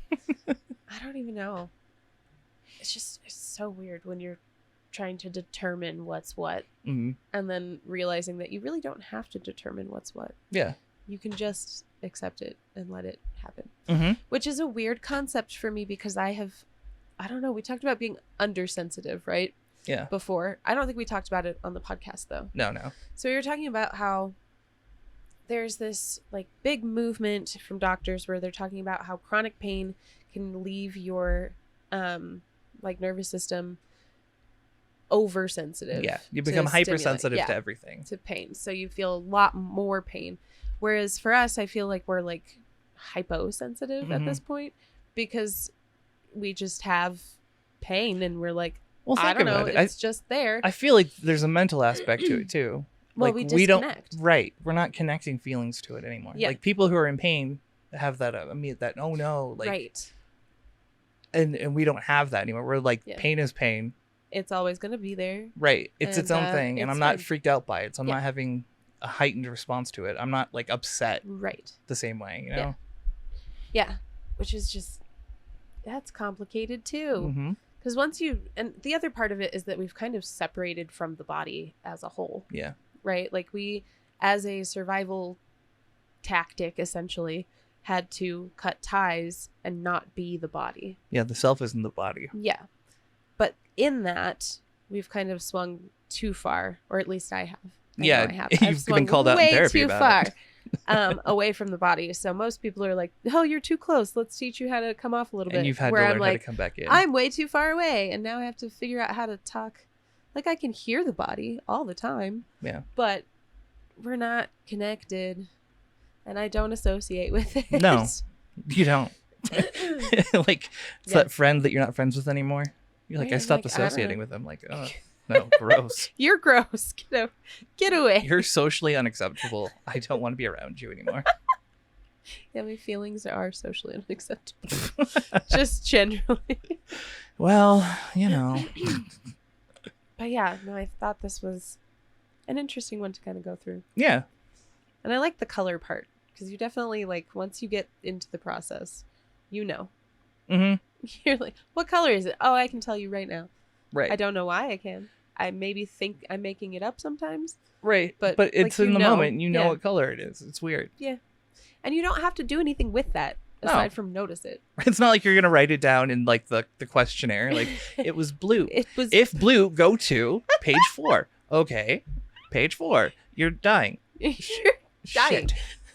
S1: I don't even know. It's so weird when you're trying to determine what's what
S2: Mm-hmm.
S1: and then realizing that you really don't have to determine what's what.
S2: Yeah.
S1: You can just accept it and let it happen.
S2: Mm-hmm.
S1: Which is a weird concept for me because I don't know, we talked about being undersensitive, right?
S2: Yeah.
S1: Before. I don't think we talked about it on the podcast though.
S2: No.
S1: So we were talking about how there's this like big movement from doctors where they're talking about how chronic pain can leave your like nervous system oversensitive.
S2: Yeah. You become hypersensitive to
S1: yeah,
S2: everything.
S1: to pain. So you feel a lot more pain. Whereas for us, I feel like we're like hyposensitive at this point because we just have pain and we're like,
S2: Well,
S1: I
S2: think
S1: don't know,
S2: about it.
S1: it's just there.
S2: I feel like there's a mental aspect to it too.
S1: Well,
S2: like
S1: we
S2: don't
S1: disconnect.
S2: right. We're not connecting feelings to it anymore.
S1: Yeah.
S2: Like people who are in pain have that that oh no, like
S1: right.
S2: and we don't have that anymore. We're like
S1: Yeah.
S2: pain is pain.
S1: It's always going to be there.
S2: Right. It's its
S1: And,
S2: own thing and
S1: it's
S2: I'm not
S1: fine.
S2: freaked out by it. So I'm
S1: Yeah.
S2: not having a heightened response to it. I'm not like upset
S1: Right.
S2: the same way, you
S1: Yeah.
S2: know?
S1: Yeah. Which is just, that's complicated too.
S2: Mm-hmm.
S1: Because and the other part of it is that we've kind of separated from the body as a whole,
S2: Yeah.
S1: right? Like we, as a survival tactic, essentially, had to cut ties and not be the body.
S2: Yeah, the self isn't the body.
S1: Yeah. But in that, we've kind of swung too far, or at least I have.
S2: Yeah,
S1: I have.
S2: you've
S1: I've
S2: been
S1: swung
S2: called out in
S1: way
S2: therapy
S1: too
S2: about
S1: far
S2: it.
S1: away from the body. So most people are like, "Oh, you're too close. Let's teach you how to come off a little bit."
S2: And you've had to
S1: Where
S2: learn
S1: I'm
S2: how
S1: like,
S2: to come back in.
S1: I'm way too far away, and now I have to figure out how to talk. Like I can hear the body all the time.
S2: Yeah.
S1: But we're not connected, and I don't associate with it.
S2: No. You don't. Like it's
S1: Yeah.
S2: that friend that you're not friends with anymore. You're like,
S1: Right,
S2: I stopped
S1: like, I don't
S2: associating
S1: know.
S2: with them. Like, oh no, gross.
S1: You're gross. Get away.
S2: You're socially unacceptable. I don't want to be around you anymore.
S1: Yeah, my feelings are socially unacceptable. Just generally.
S2: Well, you know.
S1: But yeah, no, I thought this was an interesting one to kind of go through.
S2: Yeah.
S1: And I like the color part because you definitely like once you get into the process, you know.
S2: Mm-hmm.
S1: You're like, what color is it? Oh, I can tell you right now.
S2: Right.
S1: I don't know why I can. I maybe think I'm making it up sometimes.
S2: Right.
S1: But,
S2: But it's
S1: like,
S2: in
S1: you
S2: the
S1: know.
S2: moment. You know
S1: Yeah.
S2: what color it is. It's weird.
S1: Yeah. And you don't have to do anything with that
S2: No.
S1: aside from notice it.
S2: It's not like you're gonna write it down in like the questionnaire. Like it was blue.
S1: It was
S2: If blue, go to page 4. Okay. Page 4. You're dying.
S1: You're dying.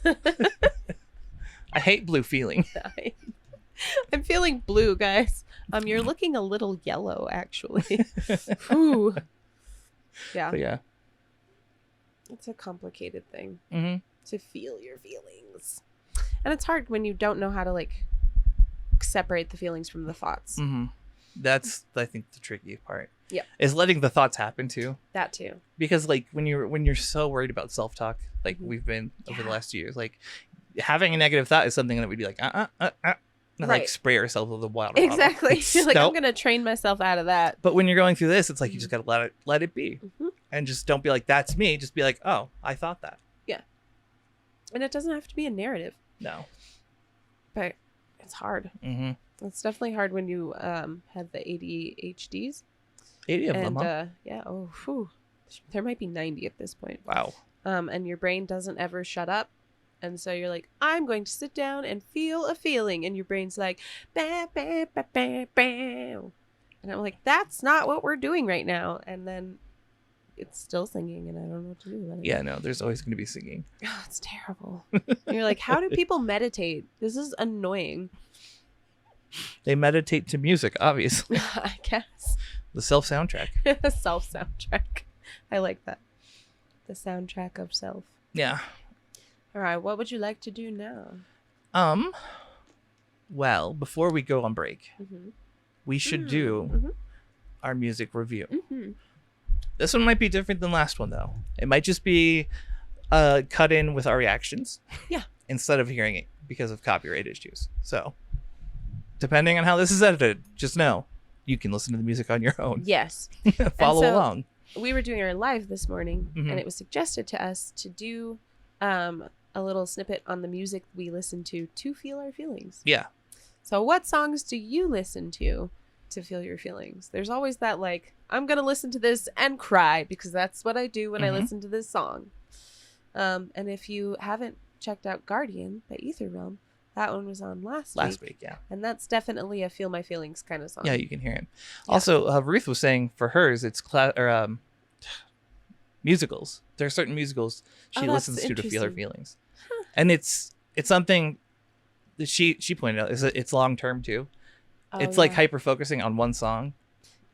S2: Shit. I hate blue feeling.
S1: dying. I'm feeling blue, guys. You're looking a little yellow, actually. Whew. Yeah.
S2: But yeah.
S1: It's a complicated thing
S2: to
S1: feel your feelings. And it's hard when you don't know how to like separate the feelings from the thoughts.
S2: That's, I think, the tricky part.
S1: Yeah.
S2: Is letting the thoughts happen too.
S1: That too.
S2: Because like when you're so worried about self-talk, like we've been over the last 2 years, like having a negative thought is something that we'd be like, like spray ourselves with a water bottle.
S1: Exactly. You're like, I'm gonna train myself out of that.
S2: But when you're going through this, it's like you just gotta let it be, and just don't be like, that's me. Just be like, oh, I thought that. Yeah.
S1: And it doesn't have to be a narrative.
S2: No.
S1: But it's hard. It's definitely hard when you have the ADHDs.
S2: 80 of them.
S1: Yeah. Oh, whew. There might be 90 at this point.
S2: Wow.
S1: And your brain doesn't ever shut up. And so you're like, I'm going to sit down and feel a feeling. And your brain's like, bah, bah, bah, bah, bah. And I'm like, that's not what we're doing right now. And then it's still singing and I don't know what to do about it.
S2: Yeah, no, there's always going to be singing.
S1: Oh, it's terrible. You're like, how do people meditate? This is annoying.
S2: They meditate to music, obviously.
S1: I guess.
S2: The self-soundtrack.
S1: The self-soundtrack. I like that. The soundtrack of self.
S2: Yeah.
S1: All right, what would you like to do now?
S2: Well, before we go on break, we should do our music review. This one might be different than last one, though. It might just be cut in with our reactions. Yeah. Instead of hearing it because of copyright issues. So, depending on how this is edited, just know you can listen to the music on your own.
S1: Yes.
S2: Follow along.
S1: We were doing our live this morning, and it was suggested to us to do a little snippet on the music we listen to feel our feelings. Yeah. So what songs do you listen to feel your feelings? There's always that like, I'm going to listen to this and cry because that's what I do when I listen to this song. And if you haven't checked out Guardian by Ether Realm, that one was on last week. Yeah. And that's definitely a feel my feelings kind of song.
S2: Yeah, you can hear him. Yeah. Also, Ruth was saying for hers, it's musicals. There are certain musicals she listens to feel her feelings. Huh. And it's something that she pointed out is that it's long term too. It's like hyper focusing on one song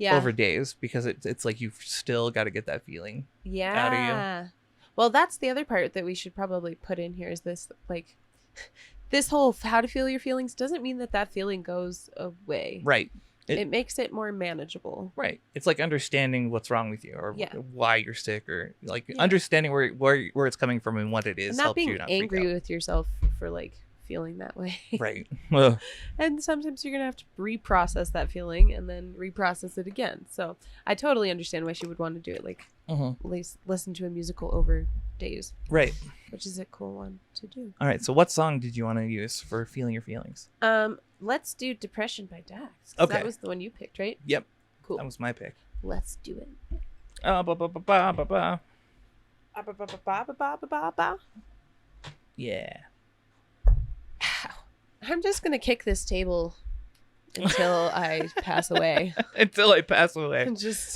S2: over days because it's like you've still got to get that feeling out of you.
S1: Well, that's the other part that we should probably put in here is this like this whole how to feel your feelings doesn't mean that feeling goes away. Right. It makes it more manageable.
S2: Right. It's like understanding what's wrong with you or why you're sick or like understanding where it's coming from and what it is.
S1: And not being angry with yourself for like feeling that way.
S2: Right.
S1: And sometimes you're going to have to reprocess that feeling and then reprocess it again. So I totally understand why she would want to do it. Like listen to a musical over days.
S2: Right.
S1: Which is a cool one to do.
S2: All right. So what song did you want to use for feeling your feelings?
S1: Let's do Depression by Dax.
S2: Okay.
S1: That was the one you picked, right?
S2: Yep.
S1: Cool.
S2: That was my pick.
S1: Let's do it.
S2: Yeah.
S1: I'm just going to kick this table until I pass away.
S2: Until I pass away.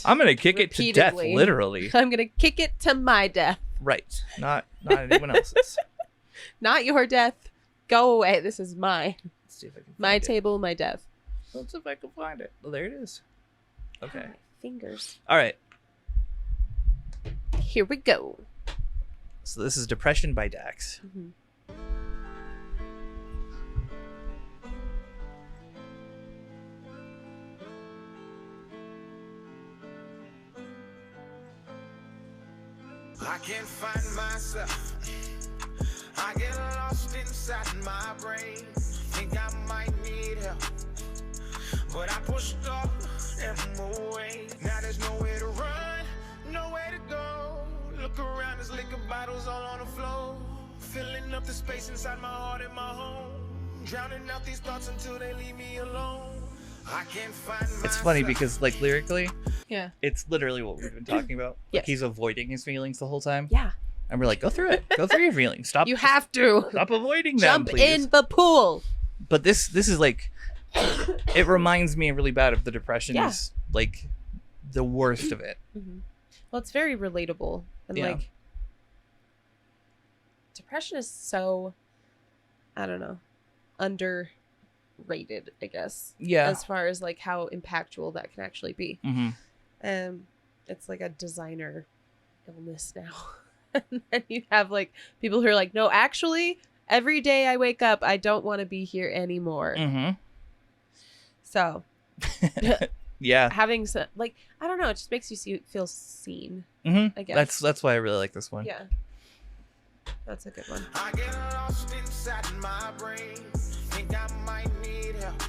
S2: I'm going to kick it to death, literally.
S1: I'm going to kick it to my death.
S2: Right. Not anyone else's.
S1: Not your death. Go away. This is mine.
S2: Let's see if I can find
S1: my table, my death.
S2: Let's see if I can find it. Well, there it is. Okay.
S1: Oh, fingers.
S2: All right.
S1: Here we go.
S2: So this is Depression by Dax.
S4: I can't find myself. I get lost inside my brain. Think I might need help, but I pushed up and away. Now there's nowhere to run, nowhere to go. Look around, there's liquor bottles all on the floor, filling up the space inside my heart and my home, drowning out these thoughts until they leave me alone. I can't find myself.
S2: It's funny because like lyrically,
S1: yeah,
S2: it's literally what we've been talking about. Like he's avoiding his feelings the whole time.
S1: Yeah.
S2: And we're like, go through it. Go through your feelings. Stop.
S1: You have to.
S2: Stop avoiding them,
S1: please. Jump in the pool.
S2: But this is like, it reminds me really bad of the depression. Is like the worst of it.
S1: Well, it's very relatable. And like, depression is so, I don't know, underrated, I guess.
S2: Yeah.
S1: As far as like how impactful that can actually be. It's like a designer illness now. And then you have like people who are like, no, actually, every day I wake up, I don't want to be here anymore.
S2: Mm-hmm.
S1: So,
S2: yeah,
S1: having some, like, I don't know, it just makes you feel seen.
S2: Mm-hmm.
S1: I guess
S2: that's why I really like this one.
S1: Yeah, that's a good one.
S4: I get lost inside my brain. Think I might need help,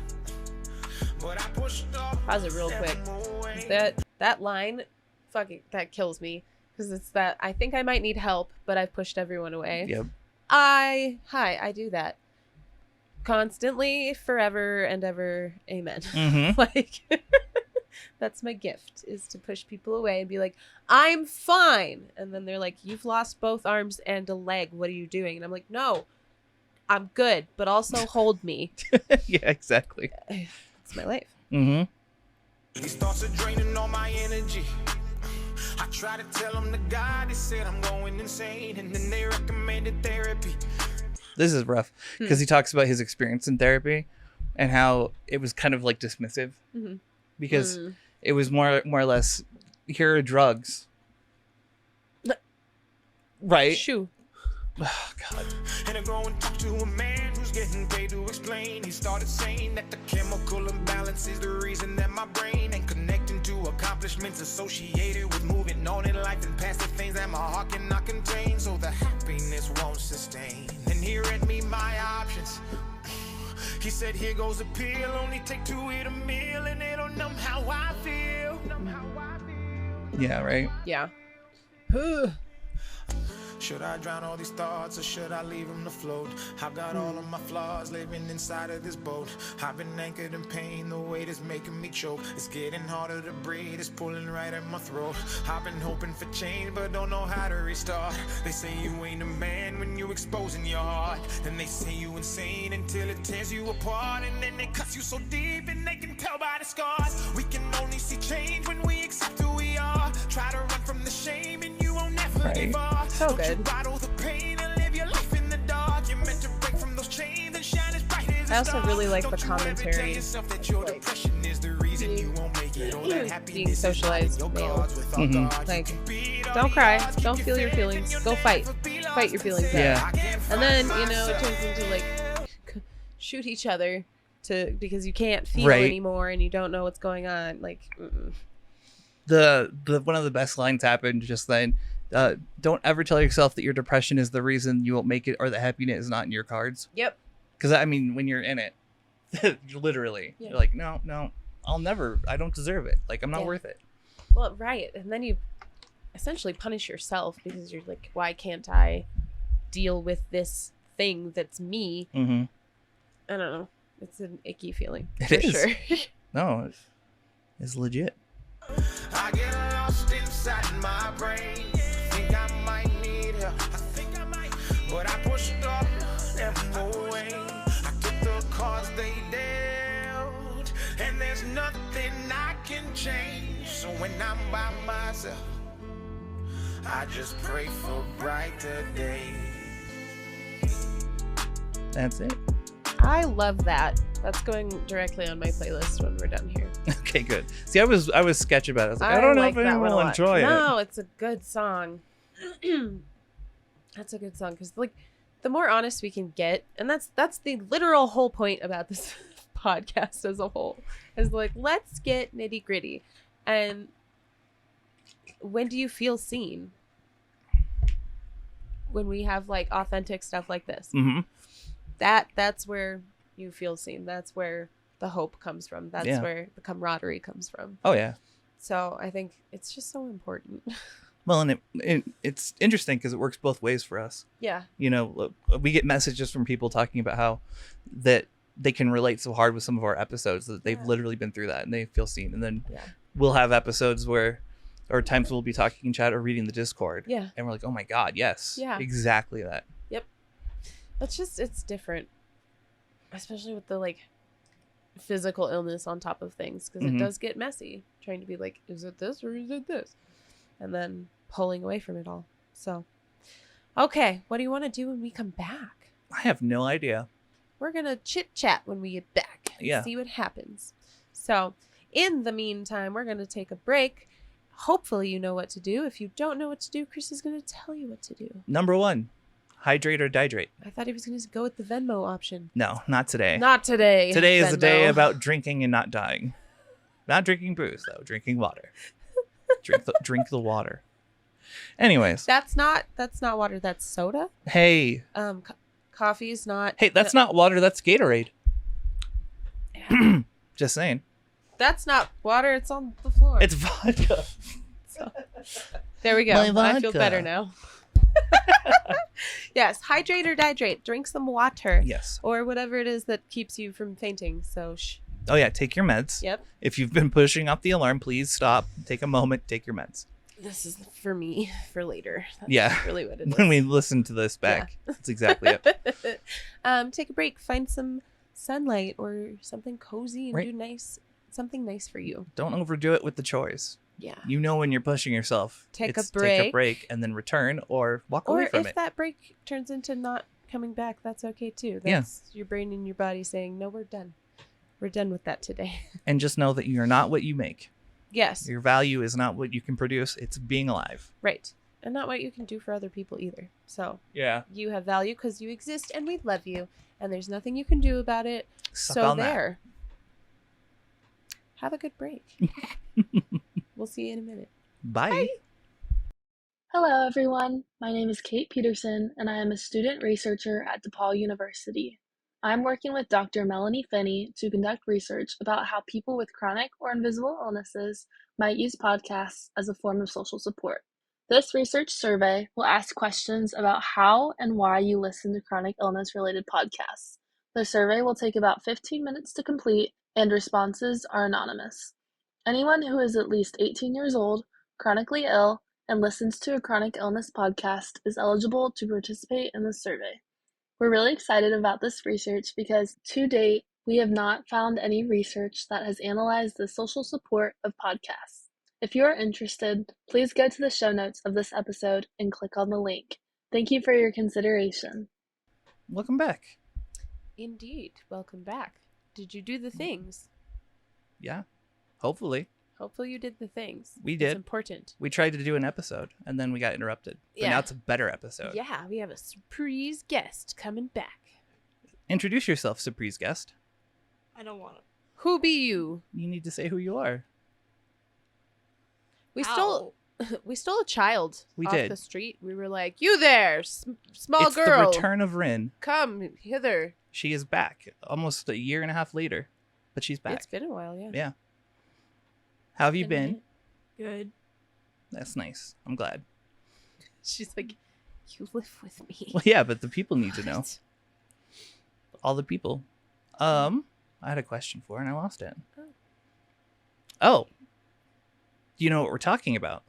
S4: but I pushed off.
S1: Pause it real quick. That line, fucking, that kills me because it's that I think I might need help, but I've pushed everyone away.
S2: Yep.
S1: I do that constantly, forever and ever. Amen.
S2: Mm-hmm.
S1: Like, that's my gift, is to push people away and be like, I'm fine. And then they're like, you've lost both arms and a leg. What are you doing? And I'm like, no, I'm good, but also hold me.
S2: Yeah, exactly.
S1: It's my life.
S2: Mm-hmm.
S4: These thoughts are draining all my energy. I try to tell them the God, they said I'm going insane, and then they recommended therapy.
S2: This is rough because he talks about his experience in therapy and how it was kind of like dismissive because it was more or less, here are drugs. Right?
S1: Shoo.
S2: Oh, God.
S4: And I go and talk to a man who's getting paid to explain. He started saying that the chemical imbalance is the reason that my brain ain't connecting to accomplishments associated with moving on in life and past the things that my heart cannot contain. So the happiness won't sustain. And he read me my options. He said, here goes a pill, only take 2 at a meal, and it'll numb how I feel.
S2: Yeah, right?
S1: Yeah.
S4: Should I drown all these thoughts or should I leave them to float? I've got all of my flaws living inside of this boat. I've been anchored in pain, the weight is making me choke. It's getting harder to breathe, it's pulling right at my throat. I've been hoping for change but don't know how to restart. They say you ain't a man when you exposing your heart. Then they say you insane until it tears you apart. And then it cuts you so deep and they can tell by the scars. We can only see change when we accept who we are. Try to run from the shame and you won't never give up.
S1: So good.
S4: Bottle the pain and live your life in the dark. You're meant to break from those chains and shine as bright as
S1: I also really like the commentary, being socialized male. Like, don't cry, don't feel your feelings, go fight your feelings out.
S2: Yeah.
S1: And then, you know, it turns into like shoot each other because you can't feel anymore and you don't know what's going on. Like,
S2: the one of the best lines happened just then. Don't ever tell yourself that your depression is the reason you won't make it or that happiness is not in your cards.
S1: Yep.
S2: Because, I mean, when you're in it, literally, you're like, no, I don't deserve it. Like, I'm not worth it.
S1: Well, right. And then you essentially punish yourself because you're like, why can't I deal with this thing that's me?
S2: Mm-hmm.
S1: I don't know. It's an icky feeling.
S2: It is.
S1: Sure.
S2: No, it's legit.
S4: I get lost inside my brain. Think I might need help. But I pushed up them away. I took the cards they dealt, and there's nothing I can change. So when I'm by myself, I just pray for brighter days.
S2: That's it.
S1: I love that. That's going directly on my playlist when we're done here.
S2: Okay, good. See, I was sketchy about it. I was like, I don't know if anyone will enjoy it.
S1: No, it's a good song. That's a good song because, like, the more honest we can get, and that's the literal whole point about this podcast as a whole, is like, let's get nitty gritty. And when do you feel seen? When we have like authentic stuff like this.
S2: Mm-hmm.
S1: That's where you feel seen. That's where the hope comes from. That's where the camaraderie comes from.
S2: Oh yeah.
S1: So I think it's just so important.
S2: Well, and it's interesting because it works both ways for us.
S1: Yeah.
S2: You know, we get messages from people talking about how that they can relate so hard with some of our episodes that they've literally been through that and they feel seen. And then we'll have episodes or times we'll be talking in chat or reading the Discord.
S1: Yeah.
S2: And we're like, oh my God, yes.
S1: Yeah.
S2: Exactly that.
S1: Yep. It's different. Especially with the like physical illness on top of things, because it does get messy trying to be like, is it this or is it this? And then pulling away from it all. So, okay, what do you want to do when we come back?
S2: I have no idea.
S1: We're going to chit chat when we get back.
S2: Yeah.
S1: See what happens. So, in the meantime, we're going to take a break. Hopefully you know what to do. If you don't know what to do, Chris is going to tell you what to do.
S2: Number 1, hydrate or dihydrate.
S1: I thought he was going to go with the Venmo option.
S2: No, not today.
S1: Not today.
S2: Today is
S1: Venmo.
S2: a day about drinking and not dying. Not drinking booze, though. Drinking water. Drink the water. Anyways.
S1: That's not water. That's soda.
S2: Hey.
S1: Coffee's not.
S2: Hey, that's not water. That's Gatorade.
S1: Yeah.
S2: Just saying.
S1: That's not water. It's on the floor.
S2: It's vodka.
S1: So, there we go. I feel better now. Yes, hydrate or dihydrate. Drink some water.
S2: Yes.
S1: Or whatever it is that keeps you from fainting. So
S2: Oh yeah, take your meds.
S1: Yep.
S2: If you've been pushing up the alarm, please stop. Take a moment. Take your meds.
S1: This is for me for later. That's
S2: yeah.
S1: really what it is.
S2: When we listen to this back, that's exactly it.
S1: Take a break. Find some sunlight or something cozy and
S2: Right.
S1: do something nice for you.
S2: Don't overdo it with the chores.
S1: Yeah.
S2: You know when you're pushing yourself.
S1: Take
S2: It's
S1: a break.
S2: Take a break and then return or walk
S1: Or
S2: away from
S1: if
S2: it.
S1: that break turns into not coming back, that's okay too. That's your brain and your body saying, no, we're done. We're done with that today.
S2: And just know that you're not what you make.
S1: Yes.
S2: Your value is not what you can produce. It's being alive.
S1: Right. And not what you can do for other people either. So
S2: Yeah.
S1: you have value because you exist and we love you. And there's nothing you can do about it.
S2: Suck
S1: So
S2: on that.
S1: there. Have a good break. We'll see you in a minute.
S2: Bye.
S5: Hello, everyone. My name is Kate Peterson, and I am a student researcher at DePaul University. I'm working with Dr. Melanie Finney to conduct research about how people with chronic or invisible illnesses might use podcasts as a form of social support. This research survey will ask questions about how and why you listen to chronic illness-related podcasts. The survey will take about 15 minutes to complete, and responses are anonymous. Anyone who is at least 18 years old, chronically ill, and listens to a chronic illness podcast is eligible to participate in the survey. We're really excited about this research because, to date, we have not found any research that has analyzed the social support of podcasts. If you are interested, please go to the show notes of this episode and click on the link. Thank you for your consideration.
S2: Welcome back.
S1: Indeed. Welcome back. Did you do the things?
S2: Yeah. Hopefully.
S1: Hopefully you did the things.
S2: We did.
S1: It's important.
S2: We tried to do an episode and then we got interrupted. But now it's a better episode.
S1: Yeah, we have a surprise guest coming back.
S2: Introduce yourself, surprise guest.
S6: I don't want to.
S1: Who be you?
S2: You need to say who you are.
S1: We stole a child
S2: We
S1: off
S2: did.
S1: the street. We were like, "You there, small
S2: It's
S1: girl.
S2: the return of Rin.
S1: Come hither."
S2: She is back almost a year and a half later, but she's back.
S1: It's been a while, yeah.
S2: Yeah. How have you been?
S6: Good.
S2: That's nice. I'm glad.
S1: She's like, "You live with me."
S2: Well, yeah, but the people need to know.
S1: What?
S2: All the people. I had a question for her and I lost it. Oh. Do you know what we're talking about?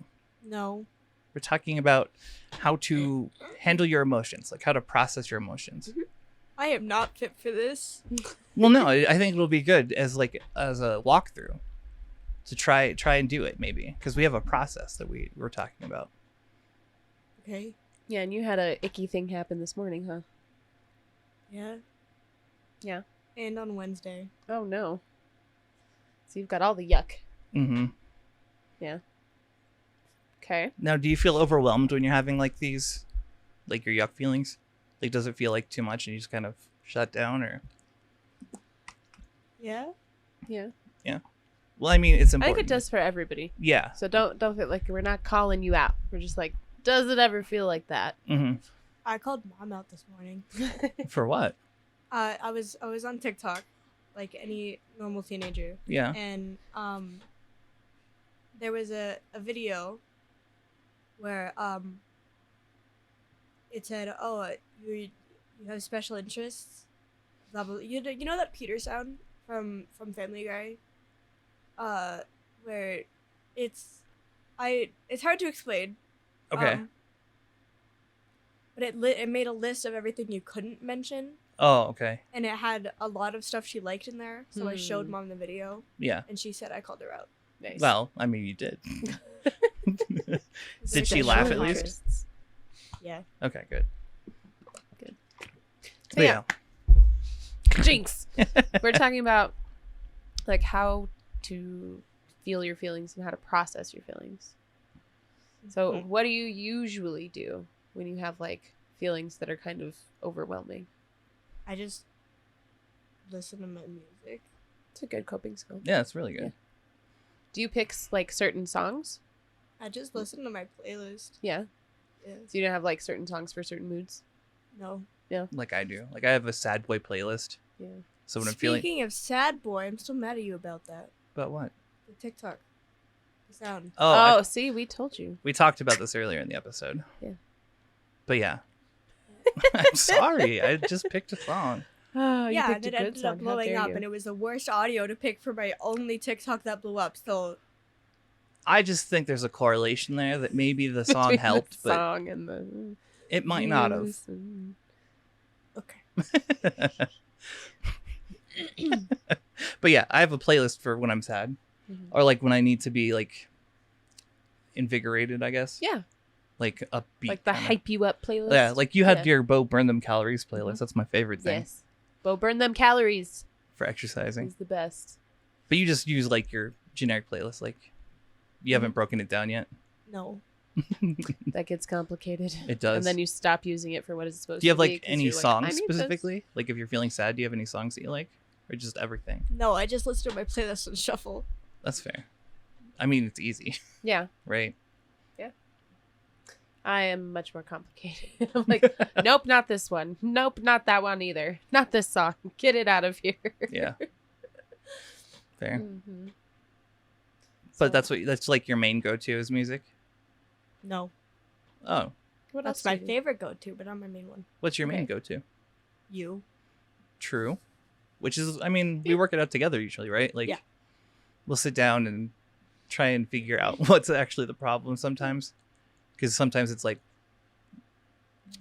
S6: No.
S2: We're talking about how to handle your emotions, like how to process your emotions.
S6: I am not fit for this.
S2: Well, no, I think it'll be good as a walkthrough to try and do it maybe because we have a process that we're talking about.
S6: Okay.
S1: Yeah, and you had a icky thing happen this morning, huh?
S6: Yeah.
S1: Yeah.
S6: And on Wednesday.
S1: Oh no. So you've got all the yuck.
S2: Mm-hmm.
S1: Yeah. Okay.
S2: Now, do you feel overwhelmed when you're having like these, like your yuck feelings? Like, does it feel like too much and you just kind of shut down or?
S6: Yeah.
S1: Yeah.
S2: Yeah. Well, I mean, it's
S1: I
S2: important.
S1: think it does for everybody.
S2: Yeah.
S1: So don't feel like we're not calling you out. We're just like, does it ever feel like that?
S2: Mm-hmm.
S6: I called mom out this morning.
S2: For what?
S6: I was on TikTok, like any normal teenager.
S2: Yeah.
S6: And there was a video where it said, "Oh, you have special interests." Blah blah. You know that Peter sound from Family Guy, where it's hard to explain.
S2: Okay.
S6: But it made a list of everything you couldn't mention,
S2: Oh, okay.
S6: and it had a lot of stuff she liked in there. So I showed mom the video,
S2: Yeah.
S6: and she said I called her out.
S1: Nice.
S2: Well, I mean, you did. Did she laugh at least?
S1: Interests.
S6: Yeah.
S2: Okay, good.
S1: Good.
S2: But yeah.
S1: Jinx. We're talking about like how to feel your feelings and how to process your feelings. So what do you usually do when you have like feelings that are kind of overwhelming?
S6: I just listen to my music.
S1: It's a good coping skill.
S2: Yeah, it's really good.
S1: Yeah. Do you pick like certain songs?
S6: I just listen to my playlist.
S1: Yeah.
S6: Yeah.
S1: So you don't have like certain songs for certain moods?
S6: No.
S1: Yeah.
S2: Like I do. Like I have a sad boy playlist.
S1: Yeah.
S2: So when I'm feeling...
S6: Speaking of sad boy, I'm still mad at you about that.
S2: About what?
S6: The TikTok. The sound.
S2: Oh,
S1: see, we told you.
S2: we talked about this earlier in the episode.
S1: Yeah.
S2: But yeah. I'm sorry. I just picked a song.
S1: Oh,
S6: yeah, and it ended up blowing up,
S1: you.
S6: and it was the worst audio to pick for my only TikTok that blew up. So
S2: I just think there's a correlation there that maybe the song
S1: Between
S2: helped,
S1: the song and the
S2: it might not have.
S6: okay.
S2: But yeah, I have a playlist for when I'm sad, or like when I need to be like invigorated, I guess.
S1: Yeah.
S2: Like upbeat.
S1: Like the
S2: kinda.
S1: hype you up playlist.
S2: Yeah, like you had your Bo Burn Them Calories playlist. That's my favorite thing.
S1: Yes. Bo Burn Them Calories.
S2: For exercising.
S1: Is the best.
S2: But you just use like your generic playlist. Like you haven't broken it down yet.
S6: No.
S1: That gets complicated.
S2: It does.
S1: And then you stop using it for what it's supposed to be.
S2: Do you have like any
S1: you're
S2: songs
S1: I need
S2: specifically?
S1: this.
S2: Like if you're feeling sad, do you have any songs that you like? Or just everything?
S6: No, I just listen to my playlist and shuffle.
S2: That's fair. I mean, it's easy,
S1: Yeah.
S2: right?
S1: I am much more complicated. I'm like, nope, not this one. Nope, not that one either. Not this song. Get it out of here.
S2: Yeah. Fair.
S1: Mm-hmm.
S2: But that's like your main go-to is music?
S6: No.
S2: Oh.
S1: What
S6: That's
S1: else
S6: my
S1: do you do?
S6: favorite go-to, but not my main one.
S2: What's your main
S1: Okay.
S2: go-to?
S6: You.
S2: True. Which is, I mean, we work it out together usually, right? Like,
S6: Yeah.
S2: we'll sit down and try and figure out what's actually the problem sometimes. Because sometimes it's like,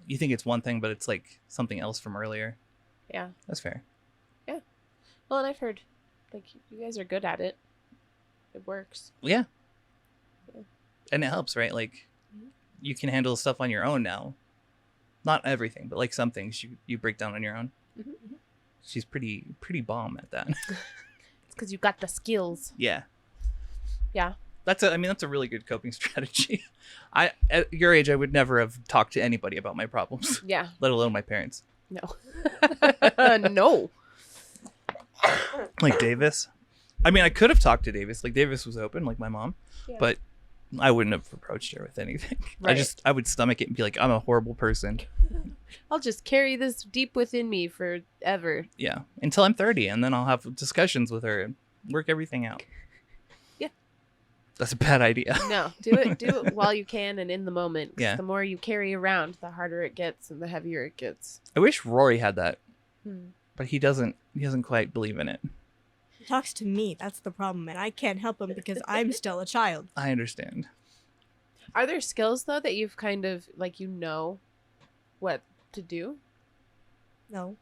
S2: you think it's one thing, but it's like something else from earlier.
S1: Yeah.
S2: That's fair.
S1: Well, and I've heard, like, you guys are good at it. It works.
S2: Yeah.
S1: Yeah.
S2: And it helps, right? Like, you can handle stuff on your own now. Not everything, but like some things you break down on your own.
S1: Mm-hmm.
S2: She's pretty bomb at that.
S1: It's because you got the skills.
S2: Yeah.
S1: Yeah.
S2: That's a really good coping strategy. At your age, I would never have talked to anybody about my problems,
S1: Yeah.
S2: let alone my parents.
S1: No. No.
S2: Like Davis. I mean, I could have talked to Davis. Like Davis was open, like my mom,
S1: Yeah.
S2: but I wouldn't have approached her with anything.
S1: Right.
S2: I would stomach it and be like, I'm a horrible person.
S1: I'll just carry this deep within me forever.
S2: Yeah, until I'm 30, and then I'll have discussions with her and work everything out.
S1: Yeah.
S2: That's a bad idea.
S1: No, do it while you can and in the moment. 'Cause
S2: Yeah.
S1: The more you carry around, the harder it gets and the heavier it gets.
S2: I wish Rory had that,
S1: Hmm.
S2: but he doesn't quite believe in it.
S6: He talks to me. That's the problem, and I can't help him because I'm still a child.
S2: I understand.
S1: Are there skills though that you've kind of like what to do?
S6: No.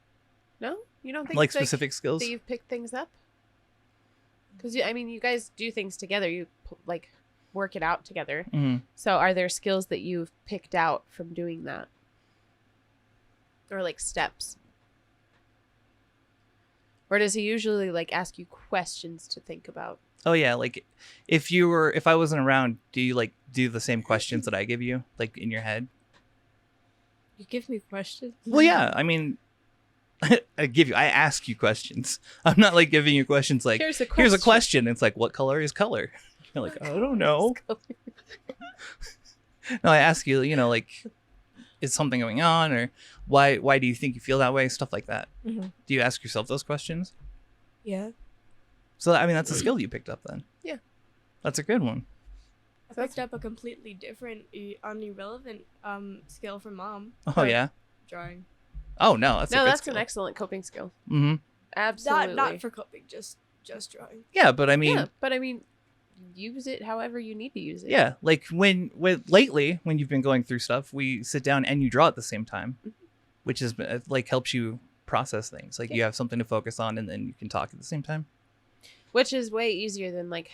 S1: No, you don't think
S2: Like specific skills?
S1: that you've picked things up? Because you guys do things together. You like work it out together.
S2: Mhm.
S1: So are there skills that you've picked out from doing that, or like steps? Or does he usually like ask you questions to think about?
S2: Oh yeah, like if I wasn't around, do you like do the same questions that I give you, like in your head?
S6: You give me questions?
S2: Well, yeah. I mean, I ask you questions. I'm not like giving you questions like
S1: Here's a
S2: question. It's like, what color is color? You're like, I don't know. No, I ask you, like, is something going on, or why do you think you feel that way? Stuff like that.
S6: Mm-hmm.
S2: Do you ask yourself those questions?
S6: Yeah.
S2: So I mean, that's a skill you picked up then.
S1: Yeah.
S2: That's a good one.
S6: I picked up a completely different, irrelevant skill from mom.
S2: Oh yeah.
S6: Drawing.
S2: Oh no, that's
S1: an excellent coping skill.
S2: Mm-hmm.
S1: Absolutely.
S6: Not for coping, just drawing.
S2: Yeah, but I mean,
S1: use it however you need to use it.
S2: yeah, like when lately when you've been going through stuff, we sit down and you draw at the same time, which is like helps you process things. Like you have something to focus on, and then you can talk at the same time.
S1: Which is way easier than like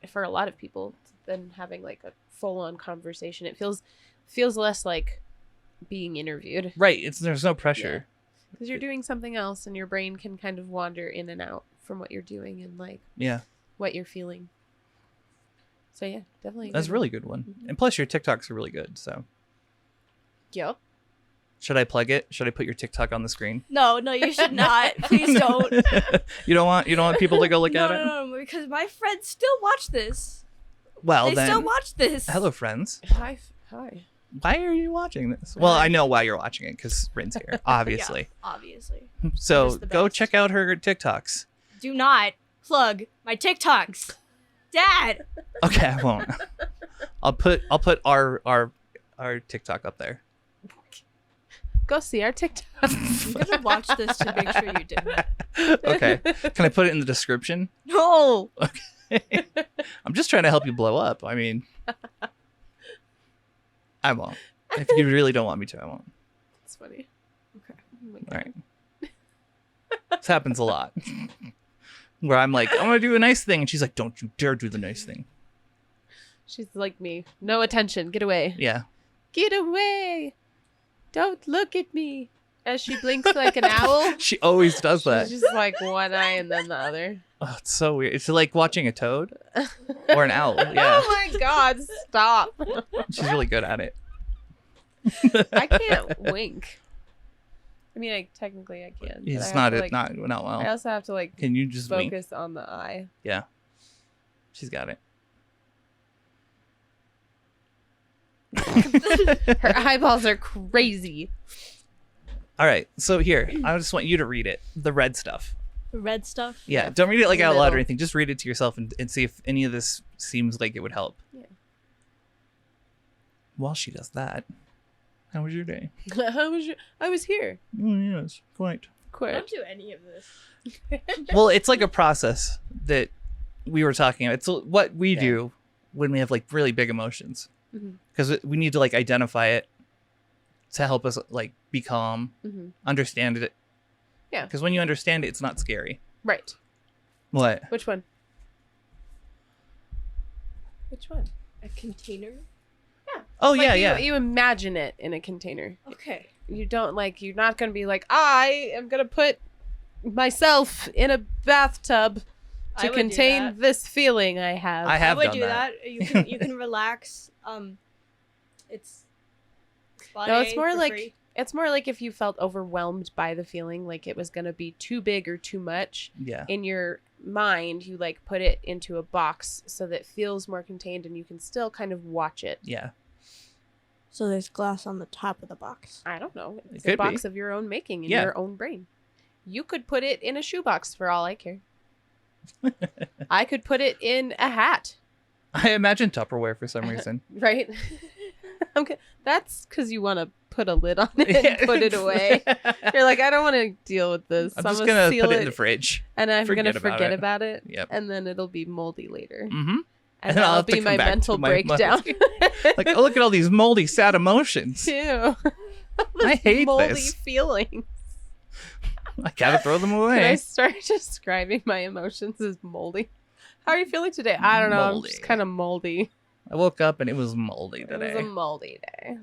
S1: for a lot of people than having like a full-on conversation. It feels less like being interviewed.
S2: Right. There's no pressure.
S1: Because you're doing something else and your brain can kind of wander in and out from what you're doing and like
S2: Yeah.
S1: what you're feeling. So yeah, definitely.
S2: That's a really good one. And plus your TikToks are really good. So
S1: Yep.
S2: should I plug it? Should I put your TikTok on the screen?
S6: No, you should not. Please don't.
S2: You don't want people to go look at it?
S6: No, because my friends still watch this.
S2: Well,
S6: They
S2: then.
S6: still watch this.
S2: Hello, friends.
S1: Hi.
S2: Why are you watching this? Well, I know why you're watching it because Rin's here, obviously.
S6: Yeah, obviously.
S2: So
S6: Just the
S2: go
S6: best.
S2: check out her TikToks.
S6: Do not plug my TikToks. Dad.
S2: Okay, I won't. I'll put our TikTok up there.
S1: Go see our TikTok.
S6: I'm gonna watch this to make sure you do.
S2: Okay. Can I put it in the description?
S6: No.
S2: Okay. I'm just trying to help you blow up. I mean, I won't. If you really don't want me to, I won't.
S1: It's funny. Okay. Oh my God.
S2: All right. This happens a lot. Where I'm like, I'm going to do a nice thing. And she's like, don't you dare do the nice thing.
S1: She's like me. No attention. Get away.
S2: Yeah.
S1: Get away. Don't look at me. As she blinks like an owl.
S2: She always does that.
S1: She's just like one eye and then the other.
S2: Oh, it's so weird. It's like watching a toad or an owl. Yeah.
S1: Oh my God. Stop.
S2: She's really good at it.
S1: I can't wink. I mean, technically I can. but
S2: It's
S1: I
S2: not
S1: have
S2: it.
S1: to,
S2: Not well.
S1: I also have to like
S2: Can you just wink?
S1: focus on the eye.
S2: Yeah. She's got it.
S1: Her eyeballs are crazy.
S2: All right. So here, I just want you to read it. The red stuff.
S6: The red stuff.
S2: Yeah.
S1: Yeah.
S2: Don't read it like
S1: The
S2: out loud or
S1: middle.
S2: anything. Just read it to yourself and see if any of this seems like it would help.
S1: Yeah.
S2: While she does that, how was your day?
S1: I was here.
S2: Oh, yes, quite.
S6: I
S1: Quit.
S6: don't do any of this.
S2: Well, it's like a process that we were talking about. It's what we
S1: Yeah.
S2: do when we have like really big emotions,
S1: Mhm.
S2: because we need to like identify it to help us like be calm,
S1: Mhm.
S2: understand it.
S1: Yeah.
S2: Because when you understand it, it's not scary.
S1: Right.
S2: What?
S1: Which one? Which one?
S6: A container.
S2: Oh
S1: Like
S2: yeah,
S1: you,
S2: yeah.
S1: You imagine it in a container.
S6: Okay.
S1: You don't like. You're not gonna be like, I am gonna put myself in a bathtub
S6: I
S1: to
S6: would do
S1: contain
S6: that.
S1: this feeling I have.
S2: I
S6: I
S2: have
S6: would
S2: done
S6: do
S2: that.
S6: that. You can relax. It's
S1: No, it's more
S6: for
S1: like
S6: free.
S1: it's more like if you felt overwhelmed by the feeling, like it was gonna be too big or too much
S2: Yeah.
S1: in your mind. You like put it into a box so that it feels more contained, and you can still kind of watch it.
S2: Yeah.
S6: So there's glass on the top of the box.
S1: I don't know. It's
S2: could
S1: a box
S2: be.
S1: of your own making in
S2: Yeah.
S1: your own brain. You could put it in a shoebox for all I care. I could put it in a hat,
S2: I imagine Tupperware for some reason.
S1: right? That's because you want to put a lid on it and put it away. You're like, I don't want to deal with this.
S2: I'm
S1: so
S2: just
S1: gonna
S2: gonna
S1: seal
S2: put it in the fridge.
S1: and I'm gonna
S2: forget about
S1: forget
S2: it.
S1: about it.
S2: Yep.
S1: And then it'll be moldy later.
S2: Mm-hmm.
S1: And
S2: And I'll
S1: that'll
S2: have to
S1: be
S2: come
S1: my
S2: back to
S1: mental
S2: my
S1: breakdown.
S2: Like, oh, look at all these moldy, sad emotions.
S1: Ew.
S2: I hate
S1: moldy
S2: this.
S1: feelings.
S2: I gotta throw them
S1: Can I
S2: away.
S1: start describing my emotions as moldy? How are you feeling today? I don't know. I'm
S2: Moldy.
S1: just kind of moldy.
S2: I woke up and it was moldy
S1: It was
S2: today.
S1: a moldy day.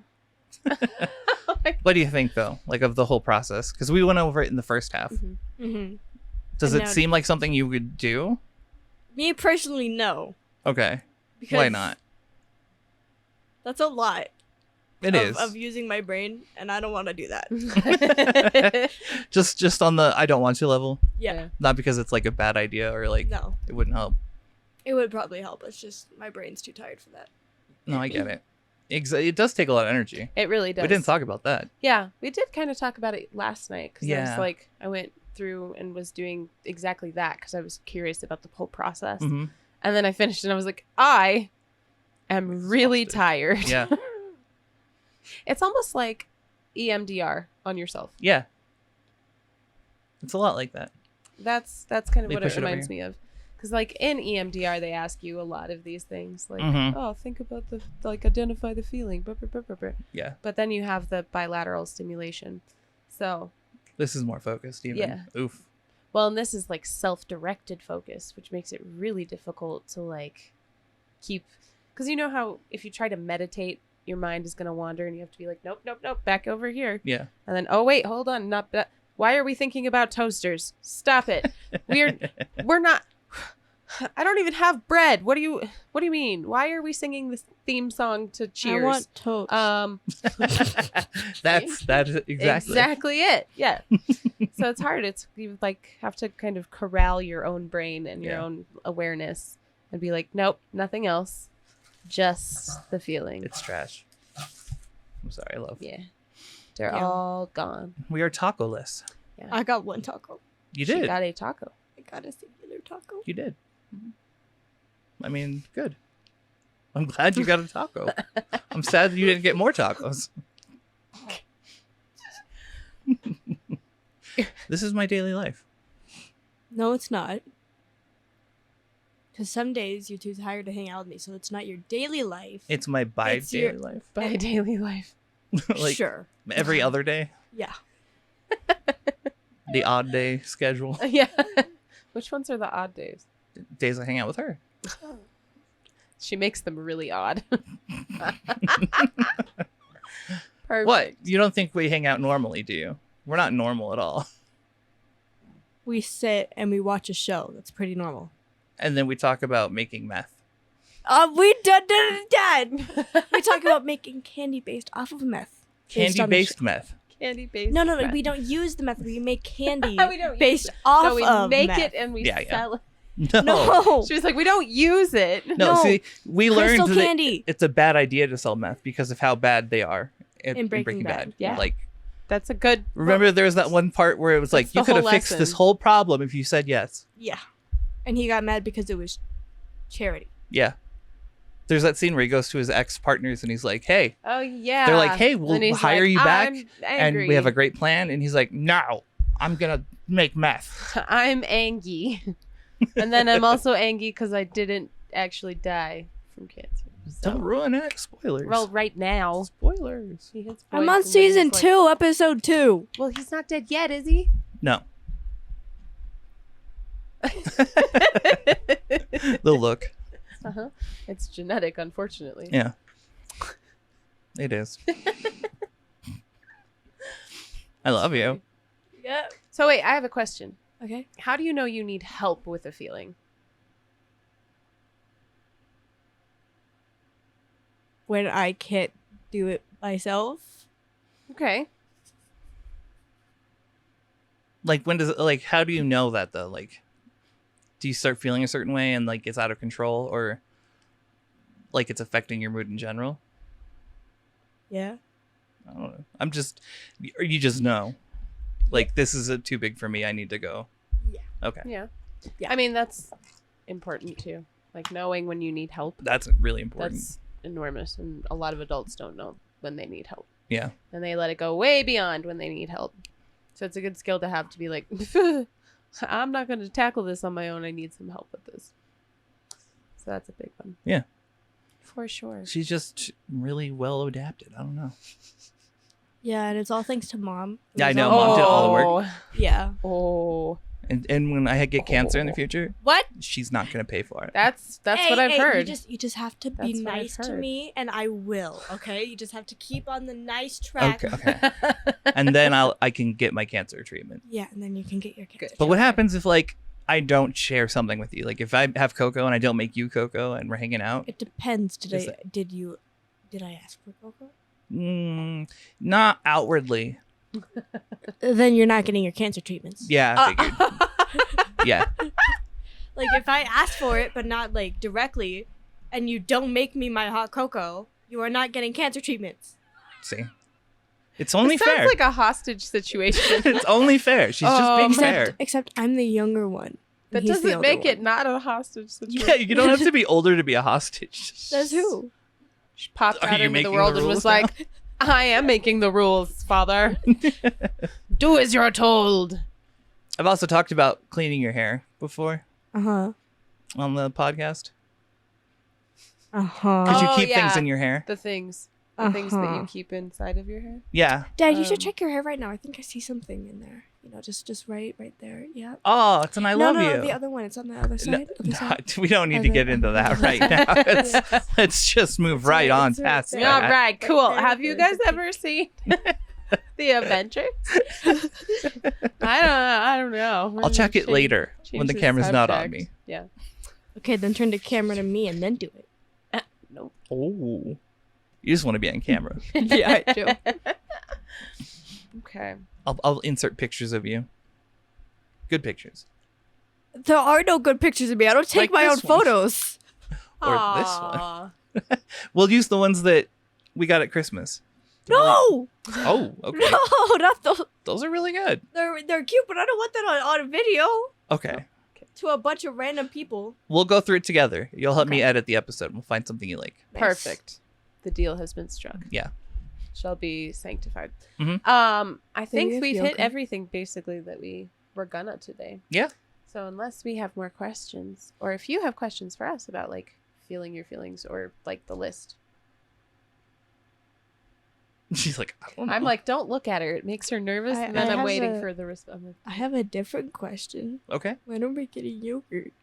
S2: What do you think though, like of the whole process? Because we went over it in the first half.
S1: Mhm.
S6: Mm-hmm.
S2: Does
S6: And
S2: it
S6: now-
S2: seem like something you would do?
S6: Me personally, no.
S2: Okay.
S6: Because
S2: Why not?
S6: That's a lot.
S2: It is.
S6: of using my brain, and I don't want to do that.
S2: just on the I don't want to level.
S6: Yeah.
S2: Not because it's like a bad idea or like
S6: No.
S2: it wouldn't help.
S6: It would probably help. It's just my brain's too tired for that.
S2: No, I get it. It does take a lot of energy.
S1: It really does.
S2: We didn't talk about that.
S1: Yeah, we did kind of talk about it last night because I
S2: Yeah.
S1: was like, I went through and was doing exactly that because I was curious about the whole process.
S2: Hmm.
S1: And then I finished and I was like, I am really
S2: Exhausted.
S1: tired.
S2: Yeah.
S1: It's almost like EMDR on yourself.
S2: Yeah. It's a lot like that.
S1: That's kind of
S2: They
S1: what it
S2: push it over
S1: reminds me of. Because like in EMDR, they ask you a lot of these things, like,
S2: Mhm.
S1: oh, think about identify the feeling. Blah, blah, blah, blah, blah.
S2: Yeah.
S1: But then you have the bilateral stimulation. So,
S2: This is more focused even.
S1: Yeah.
S2: Oof.
S1: well, and this is like self-directed focus, which makes it really difficult to like keep. Because you know how if you try to meditate, your mind is going to wander and you have to be like, nope, nope, nope, back over here.
S2: Yeah.
S1: And then, oh, wait, hold on. Why are we thinking about toasters? Stop it. We're not. I don't even have bread. What do you mean? Why are we singing this theme song to Cheers?
S6: I want toast.
S2: That's
S1: exactly it. Yeah. So it's hard. It's you like have to kind of corral your own brain and your own awareness and be like, nope, nothing else, just the feeling.
S2: It's trash. I'm sorry, love.
S1: Yeah, they're all gone.
S2: We are taco-less.
S1: Yeah.
S6: I got one taco.
S2: You did.
S1: She got a taco.
S6: I got a singular taco.
S2: You did. I mean, good. I'm glad you got a taco. I'm sad you didn't get more tacos. This is my daily life.
S6: No, it's not. Because some days you're too tired to hang out with me, so it's not your daily life.
S2: It's my daily life.
S1: By daily life.
S2: Like
S6: sure.
S2: every other day.
S6: Yeah.
S2: The odd day schedule.
S1: Yeah. Which ones are the odd days?
S2: Days I hang out with her.
S1: She makes them really odd. Perfect.
S2: What? You don't think we hang out normally, do you? We're not normal at all.
S6: We sit and we watch a show. That's pretty normal.
S2: And then we talk about making meth.
S6: We did. We talk about making candy based off of meth.
S2: Candy-based meth.
S1: Candy-based
S6: No,
S1: meth.
S6: we don't use the meth. We make candy
S1: We don't
S6: based
S1: use it.
S6: off
S1: No, we
S6: of
S1: make
S6: meth.
S1: it and we sell it.
S6: No.
S1: She was like, we don't use it.
S2: No, see, we learned
S6: Crystal
S2: that
S6: candy.
S2: it's a bad idea to sell meth because of how bad they are in Breaking Bad.
S1: Yeah.
S2: Like,
S1: That's a good.
S2: remember there was that one part where it was like,
S1: That's
S2: you
S1: the
S2: could have
S1: whole
S2: fixed
S1: lesson.
S2: this whole problem if you said yes.
S6: Yeah. And he got mad because it was charity.
S2: Yeah. There's that scene where he goes to his ex-partners and he's like, hey.
S1: Oh, yeah.
S2: They're like, hey,
S1: And
S2: we'll
S1: he's
S2: hire
S1: like,
S2: you back
S1: I'm
S2: and
S1: angry.
S2: we have a great plan. And he's like, no, I'm going to make meth.
S1: I'm angry. And then I'm also angry because I didn't actually die from cancer. So.
S2: Don't ruin it. Spoilers.
S1: Well, right now.
S2: Spoilers.
S1: He hits
S6: I'm
S1: points
S6: on
S1: and then
S6: season
S1: he's
S6: 2, episode 2.
S1: Well, he's not dead yet, is he?
S2: No. The look.
S1: Uh-huh. It's genetic, unfortunately.
S2: Yeah. It is. I love you.
S6: Yeah.
S1: So wait, I have a question.
S6: Okay.
S1: How do you know you need help with a feeling?
S6: When I can't do it myself.
S1: Okay.
S2: Like, when does it, like, how do you know that though? Like, do you start feeling a certain way and like it's out of control, or like it's affecting your mood in general?
S6: Yeah.
S2: I don't know. Or you just know, like, this is too big for me. I need to go.
S6: Yeah.
S2: Okay.
S1: Yeah.
S6: Yeah.
S1: I mean, that's important too. Like knowing when you need help.
S2: That's really important.
S1: That's enormous. And a lot of adults don't know when they need help.
S2: Yeah.
S1: And they let it go way beyond when they need help. So it's a good skill to have to be like, I'm not going to tackle this on my own. I need some help with this. So that's a big one.
S2: Yeah.
S1: For sure.
S2: She's just really well adapted. I don't know.
S6: Yeah, and it's all thanks to Mom.
S2: Yeah, I know. Mom did all the work.
S6: Yeah.
S1: Oh.
S2: And when I get cancer in the future,
S6: What?
S2: she's not going to pay for it.
S1: That's what I've heard.
S6: You just have to be
S1: That's what I've
S6: nice to
S1: heard.
S6: me, and I will. Okay, you just have to keep on the nice track.
S2: Okay. And then I can get my cancer treatment.
S6: Yeah, and then you can get your cancer.
S2: But what happens if, like, I don't share something with you? Like, if I have cocoa and I don't make you cocoa and we're hanging out?
S6: It depends. Did
S2: Is
S6: I ask for cocoa?
S2: Not outwardly.
S6: Then you're not getting your cancer treatments.
S2: Yeah, I figured. Yeah.
S6: Like if I ask for it, but not like directly, and you don't make me my hot cocoa, you are not getting cancer treatments.
S2: See? It's only
S1: It sounds
S2: fair.
S1: like a hostage situation.
S2: It's only fair. She's just being fair.
S6: Except I'm the younger one.
S1: That
S6: and he's the
S1: doesn't
S6: older
S1: make
S6: one.
S1: it not a hostage situation.
S2: Yeah, you don't have to be older to be a hostage.
S6: Says who?
S1: She popped
S2: Are
S1: out
S2: you
S1: into the
S2: making
S1: world
S2: the
S1: and
S2: rules
S1: was like, I am making the rules, father. Do as you're told.
S2: I've also talked about cleaning your hair before
S6: Uh-huh.
S2: on the podcast.
S6: Uh-huh.
S2: Because you
S1: Oh,
S2: keep things
S1: yeah.
S2: in your hair.
S1: The things that you
S6: Uh-huh.
S1: keep inside of your hair.
S2: Yeah.
S6: Dad, you should
S1: Um,
S6: check your hair right now. I think I see something in there. You know, just right there. Yeah.
S2: Oh, it's an I love you.
S6: The other one. It's on the other side. Other side.
S2: We don't need to get into that right now. Let's just move right on
S6: It's right
S2: past
S6: there.
S1: All
S2: that.
S1: right, cool.
S6: there,
S1: Have you
S6: there's
S1: guys ever seen The Avengers? I don't know.
S2: I'll check it later when the
S1: Change
S2: camera's not on
S1: subject.
S2: me.
S1: Yeah.
S6: Okay, then turn the camera to me and then do it.
S1: Nope.
S2: Oh. You just want to be on camera.
S6: Yeah, I do.
S1: Okay.
S2: I'll insert pictures of you. Good pictures.
S6: There are no good pictures of me. I don't take
S2: Like
S6: my own
S2: this one.
S6: photos.
S2: Or this one. We'll use the ones that we got at Christmas.
S6: No!
S2: Oh, okay.
S6: No, not those.
S2: Those are really good.
S6: They're cute, but I don't want that on a video
S2: Okay.
S6: to a bunch of random people.
S2: We'll go through it together. You'll help me
S6: Okay.
S2: edit the episode. We'll find something you like.
S1: Perfect. The deal has been struck.
S2: Yeah.
S1: Shall be sanctified.
S2: Mhm.
S1: I think
S6: you
S1: we've
S6: feel
S1: hit
S6: good?
S1: everything basically that we were gonna today.
S2: Yeah.
S1: So unless we have more questions, or if you have questions for us about like feeling your feelings or like the list,
S2: She's like, I don't know.
S1: I'm like, don't look at her. It makes her nervous, and then
S6: I
S1: I'm
S6: have
S1: waiting
S6: a-
S1: for the response.
S6: I have a different question.
S2: Okay.
S6: When are we getting yogurt?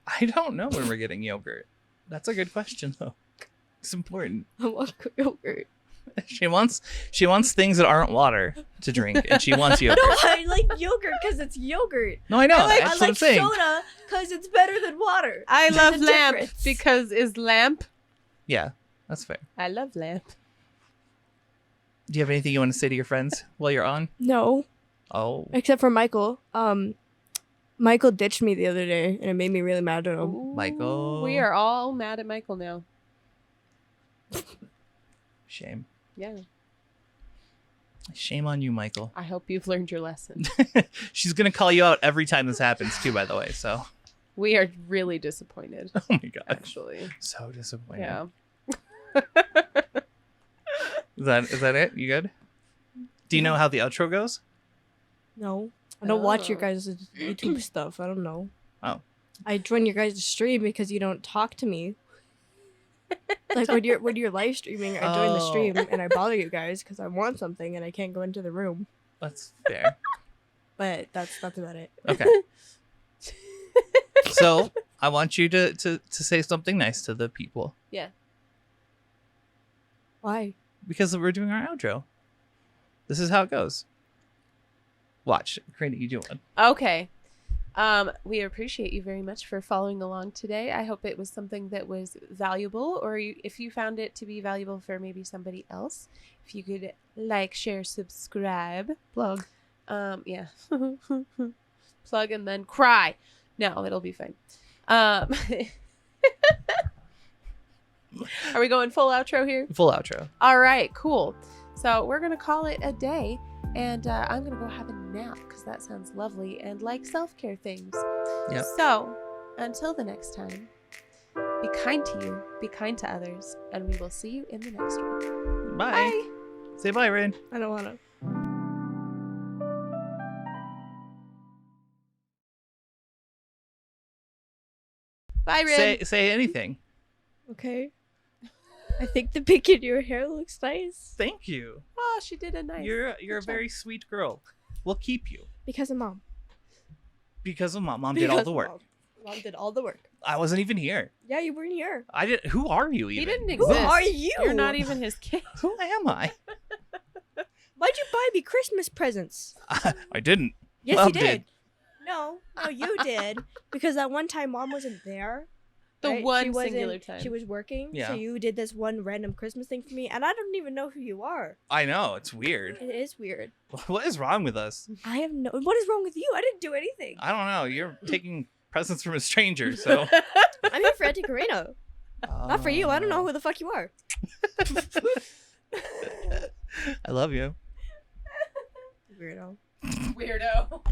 S2: I don't know when we're getting yogurt. That's a good question though. It's important.
S6: I want yogurt.
S2: She wants things that aren't water to drink, and she wants yogurt.
S6: No, I like yogurt because it's yogurt.
S2: No, I know.
S6: I like
S2: That's what I'm saying.
S6: soda because it's better than water.
S1: I
S6: There's
S1: love
S6: a
S1: lamp
S6: difference.
S1: because is lamp.
S2: Yeah, that's fair.
S1: I love lamp.
S2: Do you have anything you want to say to your friends while you're on?
S6: No,
S2: Oh,
S6: except for Michael. Michael ditched me the other day, and it made me really mad at him.
S1: Ooh,
S2: Michael.
S1: We are all mad at Michael now.
S2: shame.
S1: Yeah.
S2: Shame on you, Michael.
S1: I hope you've learned your lesson.
S2: She's gonna call you out every time this happens too, by the way. So,
S1: We are really disappointed,
S2: oh my god,
S1: actually.
S2: so disappointed.
S1: Yeah.
S2: Is that it? You good? Do you know how the outro goes?
S6: No, I don't watch your
S1: Oh.
S6: guys' YouTube stuff. I don't know.
S2: Oh.
S6: I join your guys' stream because you don't talk to me. Like when you're live streaming, I join the stream and I bother you guys because I want something and I can't go into the room.
S2: That's fair.
S6: But that's about it.
S2: Okay. So I want you to say something nice to the people
S1: Yeah.
S6: Why?
S2: because we're doing our outro. This is how it goes. Watch, Karina, you do one.
S1: Okay. We appreciate you very much for following along today. I hope it was something that was valuable, or if you found it to be valuable for maybe somebody else, if you could like, share, subscribe.
S2: Plug.
S1: Yeah. Plug and then cry. No, it'll be fine. Are we going full outro here?
S2: Full outro.
S1: All right, cool. So we're going to call it a day, and I'm going to go have a nap because that sounds lovely and like self-care things.
S2: Yep.
S1: So until the next time, be kind to you, be kind to others, and we will see you in the next one.
S2: Bye.
S1: Bye.
S2: Say bye, Rin.
S6: I don't want to.
S1: Bye, Rin.
S2: Say anything.
S6: Okay. I think the pink in your hair looks nice.
S2: Thank you.
S1: Oh, she did a nice.
S2: You're a
S1: Good
S2: very sweet girl. We'll keep you
S6: Because of mom.
S2: because of mom. Mom did all the work.
S6: Mom did all the work.
S2: I wasn't even here.
S6: Yeah, you weren't here.
S2: I did. Who are you
S1: He
S2: even?
S1: didn't
S6: Who
S1: exist.
S6: are you?
S1: You're not even his kid.
S2: Who am I?
S6: Why'd you buy me Christmas presents?
S2: I didn't.
S6: Yes,
S2: Mom
S6: you did. No, you did. Because that one time mom wasn't there.
S1: The
S6: right?
S1: one
S6: She wasn't-
S1: singular time.
S6: She was working.
S2: Yeah.
S6: So you did this one random Christmas thing for me, and I don't even know who you are.
S2: I know. It's weird.
S6: It is weird.
S2: What is wrong with us?
S6: I have no. What is wrong with you? I didn't do anything.
S2: I don't know. You're taking presents from a stranger, so.
S6: I'm here for Auntie Karina. Not for you. I don't know who the fuck you are.
S2: I love you.
S6: Weirdo.
S1: Weirdo.